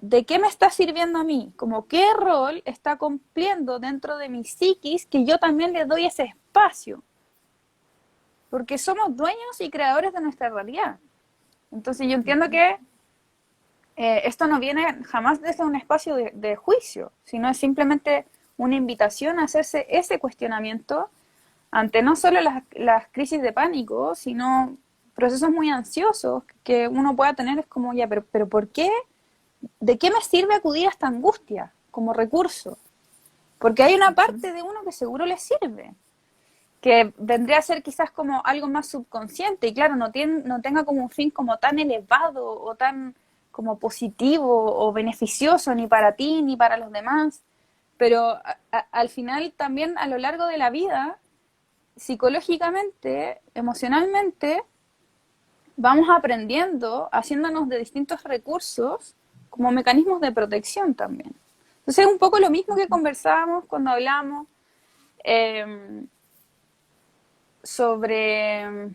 ¿De qué me está sirviendo a mí? Como qué rol está cumpliendo dentro de mi psiquis que yo también le doy ese espacio. Porque somos dueños y creadores de nuestra realidad. Entonces yo entiendo ujú, que esto no viene jamás desde un espacio de juicio, sino es simplemente una invitación a hacerse ese cuestionamiento ante no solo las crisis de pánico, sino procesos muy ansiosos que uno pueda tener. Es como, ya, pero ¿por qué? ¿De qué me sirve acudir a esta angustia como recurso? Porque hay una ujú, parte de uno que seguro le sirve, que vendría a ser quizás como algo más subconsciente y claro, no tenga como un fin como tan elevado o tan como positivo o beneficioso ni para ti ni para los demás, pero al final también a lo largo de la vida, psicológicamente, emocionalmente, vamos aprendiendo, haciéndonos de distintos recursos como mecanismos de protección también. Entonces es un poco lo mismo que conversábamos cuando hablamos eh, sobre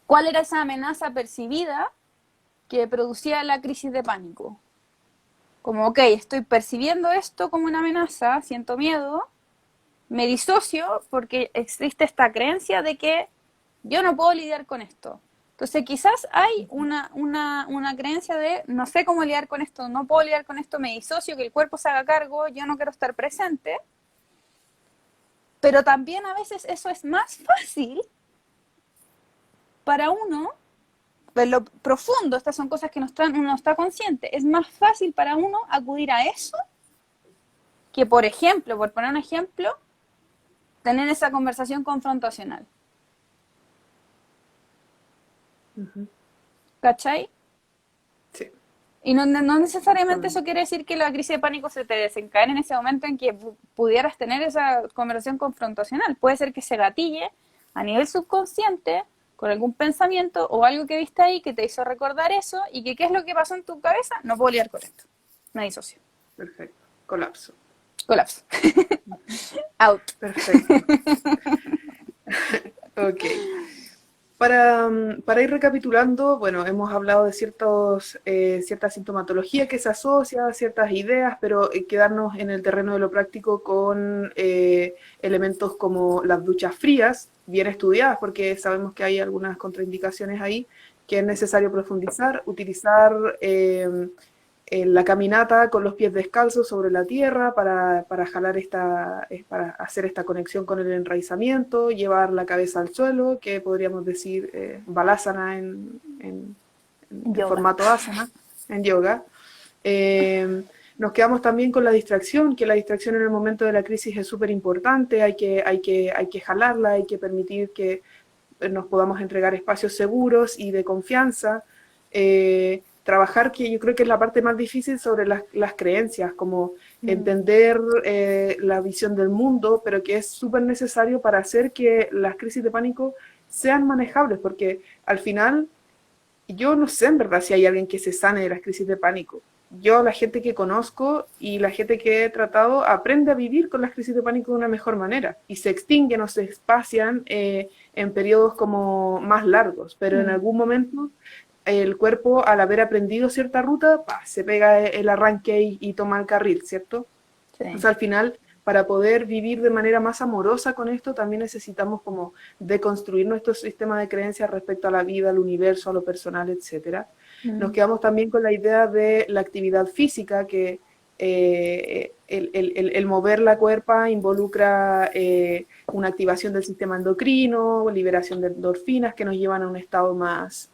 cuál era esa amenaza percibida que producía la crisis de pánico. Como, ok, estoy percibiendo esto como una amenaza, siento miedo, me disocio porque existe esta creencia de que yo no puedo lidiar con esto. Entonces quizás hay una creencia de no sé cómo lidiar con esto, no puedo lidiar con esto, me disocio, que el cuerpo se haga cargo, yo no quiero estar presente. Pero también a veces eso es más fácil para uno, en lo profundo, estas son cosas que uno no está consciente, es más fácil para uno acudir a eso que, por ejemplo, por poner un ejemplo, tener esa conversación confrontacional. ¿Cachai? Sí, Y no necesariamente eso quiere decir que la crisis de pánico se te desencadene en ese momento en que pudieras tener esa conversación confrontacional. Puede ser que se gatille a nivel subconsciente con algún pensamiento o algo que viste ahí que te hizo recordar eso y que qué es lo que pasó en tu cabeza, no puedo lidiar con esto. Me disocio. perfecto. Colapso. Colapso. Out. Perfecto. Ok. Para ir recapitulando, bueno, hemos hablado de cierta sintomatología que se asocia a ciertas ideas, pero quedarnos en el terreno de lo práctico con elementos como las duchas frías, bien estudiadas, porque sabemos que hay algunas contraindicaciones ahí, que es necesario profundizar, utilizar en la caminata con los pies descalzos sobre la tierra para jalar para hacer esta conexión con el enraizamiento, llevar la cabeza al suelo, que podríamos decir balasana en Yoga. formato asana, en yoga. Nos quedamos también con la distracción, que la distracción en el momento de la crisis es súper importante, hay que jalarla, hay que permitir que nos podamos entregar espacios seguros y de confianza. Trabajar, que yo creo que es la parte más difícil sobre las creencias, como entender la visión del mundo, pero que es súper necesario para hacer que las crisis de pánico sean manejables, porque al final yo no sé en verdad si hay alguien que se sane de las crisis de pánico. Yo, la gente que conozco y la gente que he tratado, aprende a vivir con las crisis de pánico de una mejor manera y se extinguen o se espacian en periodos como más largos, pero en algún momento el cuerpo, al haber aprendido cierta ruta, se pega el arranque y toma el carril, ¿cierto? O Sí. sea, al final, para poder vivir de manera más amorosa con esto, también necesitamos como deconstruir nuestro sistema de creencias respecto a la vida, al universo, a lo personal, etcétera. Nos quedamos también con la idea de la actividad física, que el mover la cuerpa involucra una activación del sistema endocrino, liberación de endorfinas que nos llevan a un estado más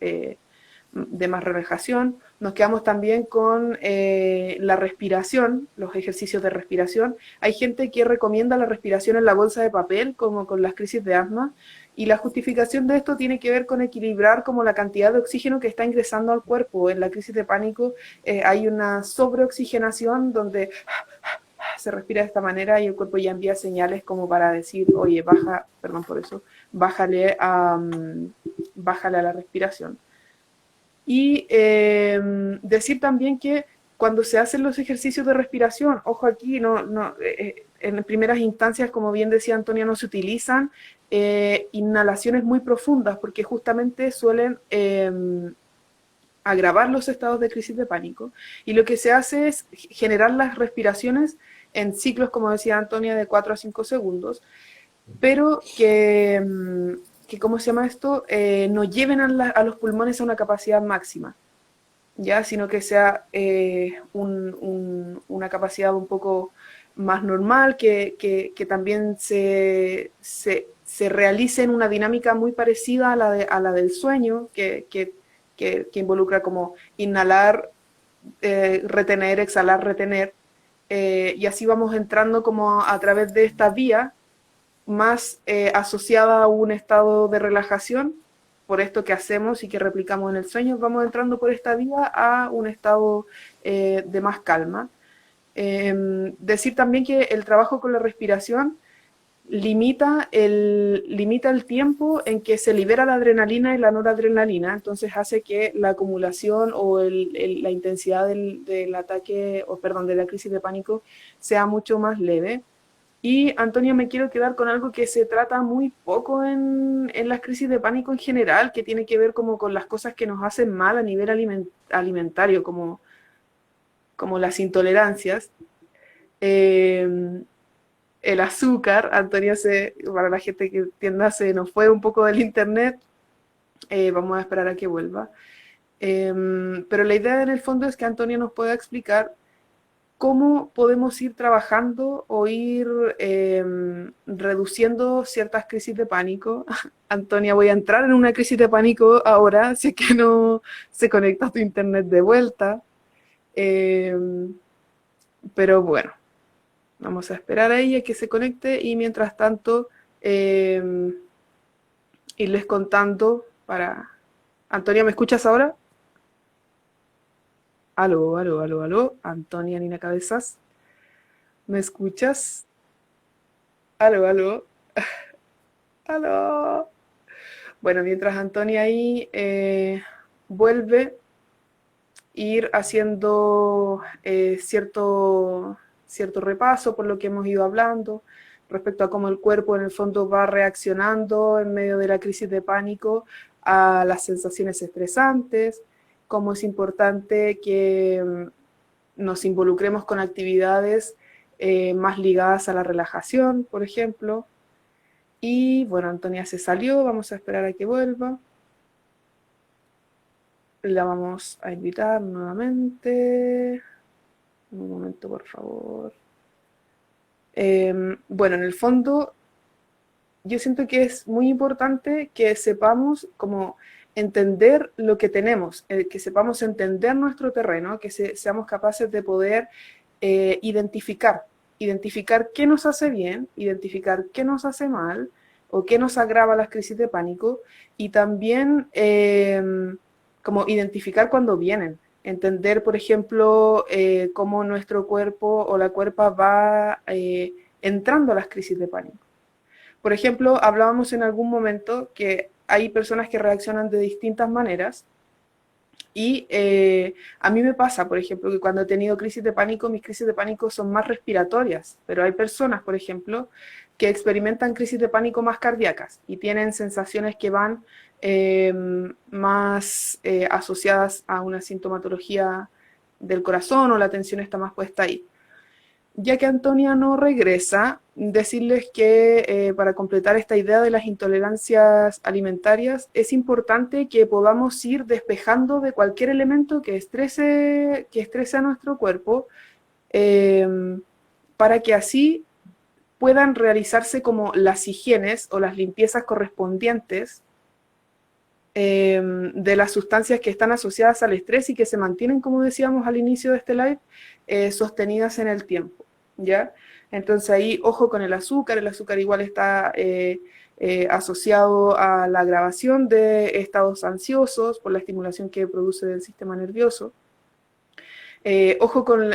de más relajación. Nos quedamos también con la respiración, los ejercicios de respiración. Hay gente que recomienda la respiración en la bolsa de papel, como con las crisis de asma, y la justificación de esto tiene que ver con equilibrar como la cantidad de oxígeno que está ingresando al cuerpo. En la crisis de pánico hay una sobreoxigenación donde se respira de esta manera y el cuerpo ya envía señales como para decir, oye, perdón por eso, bájale bájale a la respiración. Y decir también que cuando se hacen los ejercicios de respiración, ojo aquí, en primeras instancias, como bien decía Antonia, no se utilizan inhalaciones muy profundas porque justamente suelen agravar los estados de crisis de pánico. Y lo que se hace es generar las respiraciones en ciclos, como decía Antonia, de 4 a 5 segundos, pero que ¿cómo se llama esto? No lleven a los pulmones a una capacidad máxima, ¿ya? Sino que sea una capacidad un poco más normal, que también se realice en una dinámica muy parecida a la del sueño, que involucra como inhalar, retener, exhalar, retener, y así vamos entrando como a través de esta vía más asociada a un estado de relajación, por esto que hacemos y que replicamos en el sueño, vamos entrando por esta vía a un estado de más calma. Decir también que el trabajo con la respiración limita el tiempo en que se libera la adrenalina y la noradrenalina, entonces hace que la acumulación o la intensidad del ataque, o perdón, de la crisis de pánico sea mucho más leve. Y Antonio, me quiero quedar con algo que se trata muy poco en las crisis de pánico en general, que tiene que ver como con las cosas que nos hacen mal a nivel alimentario, como las intolerancias. Eh, el azúcar. Antonia para la gente que entienda, se nos fue un poco del internet. Vamos a esperar a que vuelva. Pero la idea en el fondo es que Antonia nos pueda explicar cómo podemos ir trabajando o ir reduciendo ciertas crisis de pánico. Antonia, voy a entrar en una crisis de pánico ahora, si es que no se conecta a tu internet de vuelta. Pero bueno, vamos a esperar a ella que se conecte y mientras tanto irles contando para... Antonia, ¿me escuchas ahora? Aló, aló, aló, aló. Antonia Nina Cabezas, ¿me escuchas? Aló, aló, aló. Bueno, mientras Antonia ahí vuelve, ir haciendo cierto repaso por lo que hemos ido hablando respecto a cómo el cuerpo en el fondo va reaccionando en medio de la crisis de pánico a las sensaciones estresantes, cómo es importante que nos involucremos con actividades más ligadas a la relajación, por ejemplo. Y bueno, Antonia se salió, vamos a esperar a que vuelva. La vamos a invitar nuevamente. Un momento, por favor. Bueno, en el fondo, yo siento que es muy importante que sepamos cómo entender lo que tenemos, que sepamos entender nuestro terreno, que seamos capaces de poder identificar qué nos hace bien, identificar qué nos hace mal o qué nos agrava las crisis de pánico y también como identificar cuando vienen. Entender, por ejemplo, cómo nuestro cuerpo o la cuerpa va entrando a las crisis de pánico. Por ejemplo, hablábamos en algún momento que hay personas que reaccionan de distintas maneras y a mí me pasa, por ejemplo, que cuando he tenido crisis de pánico, mis crisis de pánico son más respiratorias, pero hay personas, por ejemplo, que experimentan crisis de pánico más cardíacas y tienen sensaciones que van más asociadas a una sintomatología del corazón o la atención está más puesta ahí. Ya que Antonia no regresa, decirles que para completar esta idea de las intolerancias alimentarias, es importante que podamos ir despejando de cualquier elemento que estrese a nuestro cuerpo, para que así puedan realizarse como las higienes o las limpiezas correspondientes de las sustancias que están asociadas al estrés y que se mantienen, como decíamos al inicio de este live, sostenidas en el tiempo, ¿ya? Entonces ahí, ojo con el azúcar igual está asociado a la agravación de estados ansiosos por la estimulación que produce del sistema nervioso. Ojo con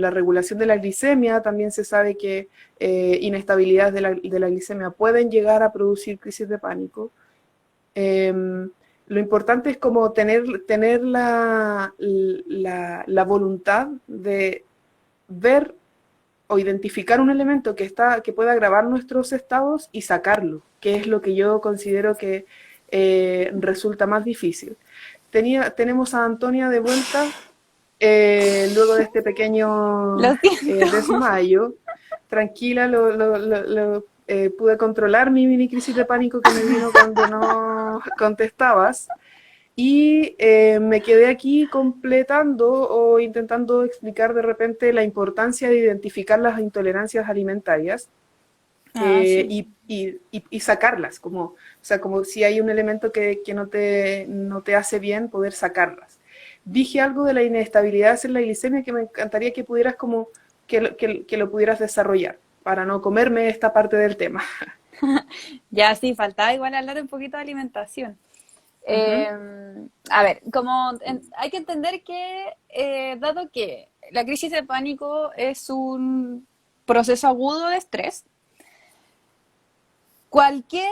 la regulación de la glicemia, también se sabe que inestabilidades de la glicemia pueden llegar a producir crisis de pánico. Lo importante es como tener la voluntad de ver o identificar un elemento que pueda agravar nuestros estados y sacarlo, que es lo que yo considero que resulta más difícil. Tenemos a Antonia de vuelta luego de este pequeño Lo siento. desmayo. Tranquila, pude controlar mi mini crisis de pánico que me vino cuando no contestabas y me quedé aquí completando o intentando explicar de repente la importancia de identificar las intolerancias alimentarias Sí. y sacarlas, o sea, como si hay un elemento que no te hace bien, poder sacarlas. Dije algo de la inestabilidad en la glicemia que me encantaría que pudieras que lo pudieras desarrollar para no comerme esta parte del tema. Ya sí, faltaba igual hablar un poquito de alimentación. Ujú, A ver, hay que entender que, dado que la crisis de pánico es un proceso agudo de estrés, cualquier...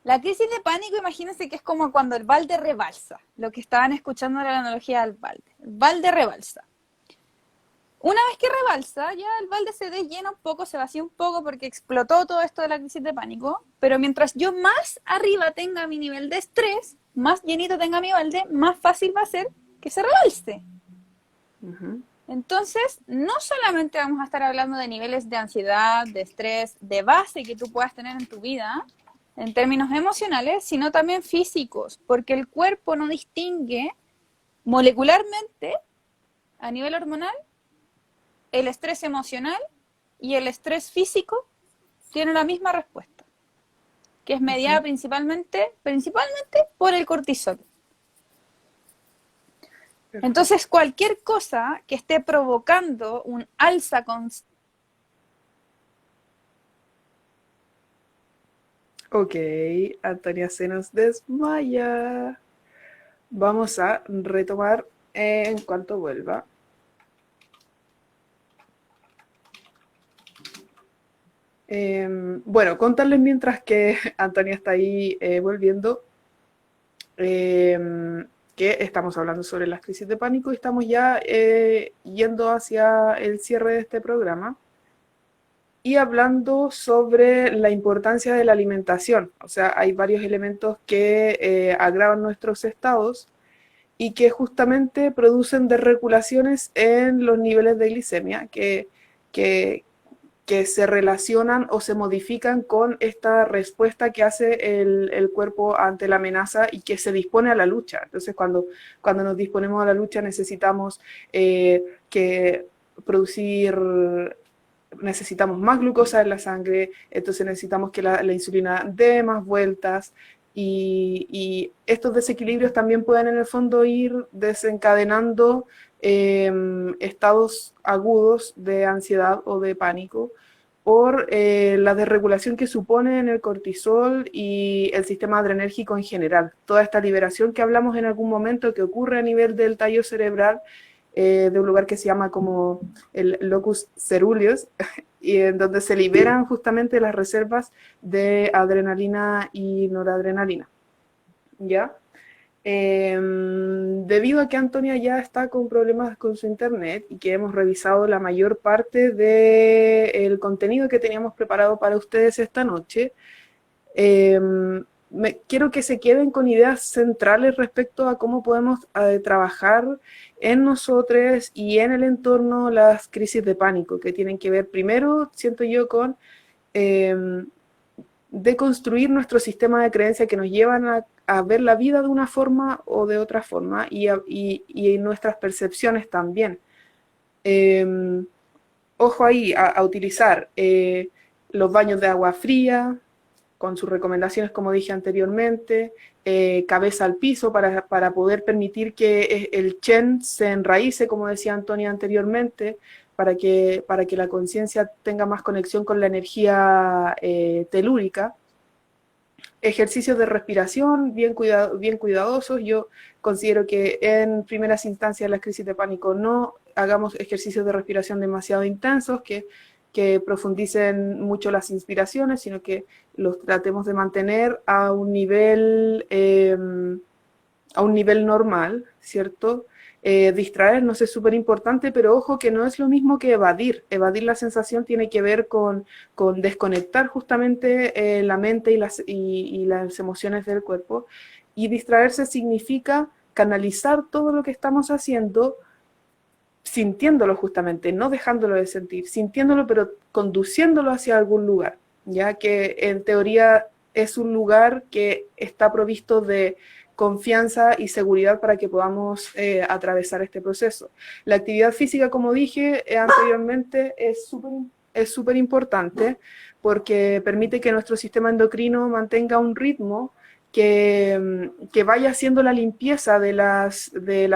La crisis de pánico, imagínense que es como cuando el balde rebalsa. Lo que estaban escuchando era la analogía del balde. El balde rebalsa. Una vez que rebalsa, ya el balde se llena un poco, se vacía un poco porque explotó todo esto de la crisis de pánico, pero mientras yo más arriba tenga mi nivel de estrés, más llenito tenga mi balde, más fácil va a ser que se rebalse. ujú. Entonces, no solamente vamos a estar hablando de niveles de ansiedad, de estrés, de base que tú puedas tener en tu vida, en términos emocionales, sino también físicos, porque el cuerpo no distingue molecularmente, a nivel hormonal, el estrés emocional y el estrés físico tienen la misma respuesta, que es mediada principalmente por el cortisol. Perfecto. Entonces, cualquier cosa que esté provocando un alza constante. Ok, Antonia se nos desmaya. Vamos a retomar en cuanto vuelva. Bueno, contarles mientras que Antonia está ahí volviendo, que estamos hablando sobre las crisis de pánico y estamos ya yendo hacia el cierre de este programa y hablando sobre la importancia de la alimentación. O sea, hay varios elementos que agravan nuestros estados y que justamente producen desregulaciones en los niveles de glicemia que, que se relacionan o se modifican con esta respuesta que hace el cuerpo ante la amenaza y que se dispone a la lucha. Entonces, cuando nos disponemos a la lucha necesitamos que producir, necesitamos más glucosa en la sangre, entonces necesitamos que la insulina dé más vueltas y estos desequilibrios también pueden en el fondo ir desencadenando estados agudos de ansiedad o de pánico por la desregulación que supone en el cortisol y el sistema adrenérgico en general. Toda esta liberación que hablamos en algún momento que ocurre a nivel del tallo cerebral de un lugar que se llama como el locus ceruleus, y en donde se liberan justamente las reservas de adrenalina y noradrenalina. ¿Ya? Debido a que Antonia ya está con problemas con su internet y que hemos revisado la mayor parte del contenido que teníamos preparado para ustedes esta noche, quiero que se queden con ideas centrales respecto a cómo podemos trabajar en nosotros y en el entorno las crisis de pánico, que tienen que ver primero, siento yo, con eh, deconstruir nuestro sistema de creencias que nos llevan a ver la vida de una forma o de otra forma y nuestras percepciones también. Eh, Ojo ahí a utilizar los baños de agua fría, con sus recomendaciones, como dije anteriormente, cabeza al piso para poder permitir que el Chen se enraíce, como decía Antonia anteriormente, para que la conciencia tenga más conexión con la energía telúrica. Ejercicios de respiración bien cuidadosos. Yo considero que en primeras instancias de las crisis de pánico no hagamos ejercicios de respiración demasiado intensos que profundicen mucho las inspiraciones, sino que los tratemos de mantener a un nivel normal, ¿cierto? Distraernos es súper importante, pero ojo que no es lo mismo que evadir. Evadir la sensación tiene que ver con desconectar justamente la mente y las emociones del cuerpo. Y distraerse significa canalizar todo lo que estamos haciendo sintiéndolo justamente, no dejándolo de sentir, sintiéndolo pero conduciéndolo hacia algún lugar, ya que en teoría es un lugar que está provisto de confianza y seguridad para que podamos atravesar este proceso. La actividad física, como dije anteriormente, es súper importante porque permite que nuestro sistema endocrino mantenga un ritmo que vaya haciendo la limpieza de las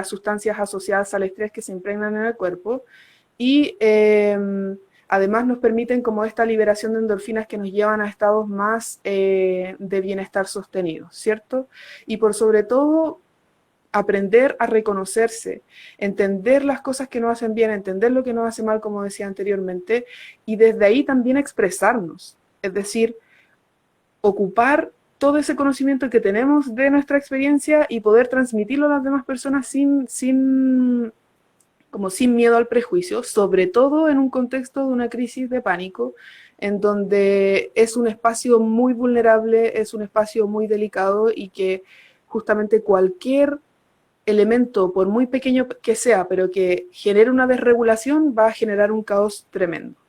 sustancias asociadas al estrés que se impregnan en el cuerpo y además nos permiten como esta liberación de endorfinas que nos llevan a estados más de bienestar sostenido, ¿cierto? Y por sobre todo aprender a reconocerse, entender las cosas que nos hacen bien, entender lo que nos hace mal, como decía anteriormente, y desde ahí también expresarnos, es decir, ocupar todo ese conocimiento que tenemos de nuestra experiencia y poder transmitirlo a las demás personas como sin miedo al prejuicio, sobre todo en un contexto de una crisis de pánico, en donde es un espacio muy vulnerable, es un espacio muy delicado y que justamente cualquier elemento, por muy pequeño que sea, pero que genere una desregulación, va a generar un caos tremendo.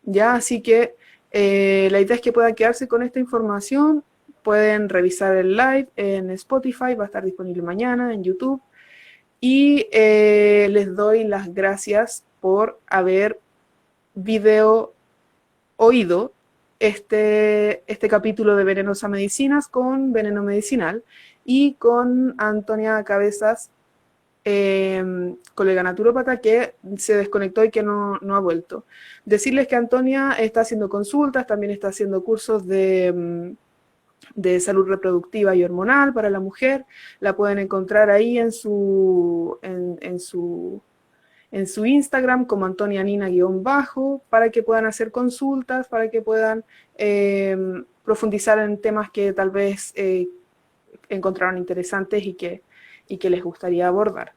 ¿Ya? Así que la idea es que puedan quedarse con esta información, pueden revisar el live en Spotify, va a estar disponible mañana en YouTube, y les doy las gracias por haber video oído este capítulo de Venenos a Medicinas con Veneno Medicinal y con Antonia Cabezas, colega naturópata que se desconectó y que no ha vuelto. Decirles que Antonia está haciendo consultas, también está haciendo cursos de salud reproductiva y hormonal para la mujer. La pueden encontrar ahí en su Instagram como Antonia Nina-bajo, para que puedan hacer consultas, para que puedan profundizar en temas que tal vez encontraron interesantes y que les gustaría abordar.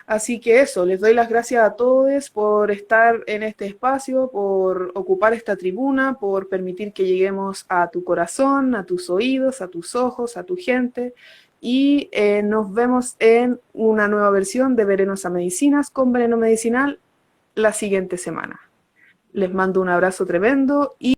Así que eso, les doy las gracias a todos por estar en este espacio, por ocupar esta tribuna, por permitir que lleguemos a tu corazón, a tus oídos, a tus ojos, a tu gente. Y nos vemos en una nueva versión de Venenos a Medicinas con Veneno Medicinal la siguiente semana. Les mando un abrazo tremendo y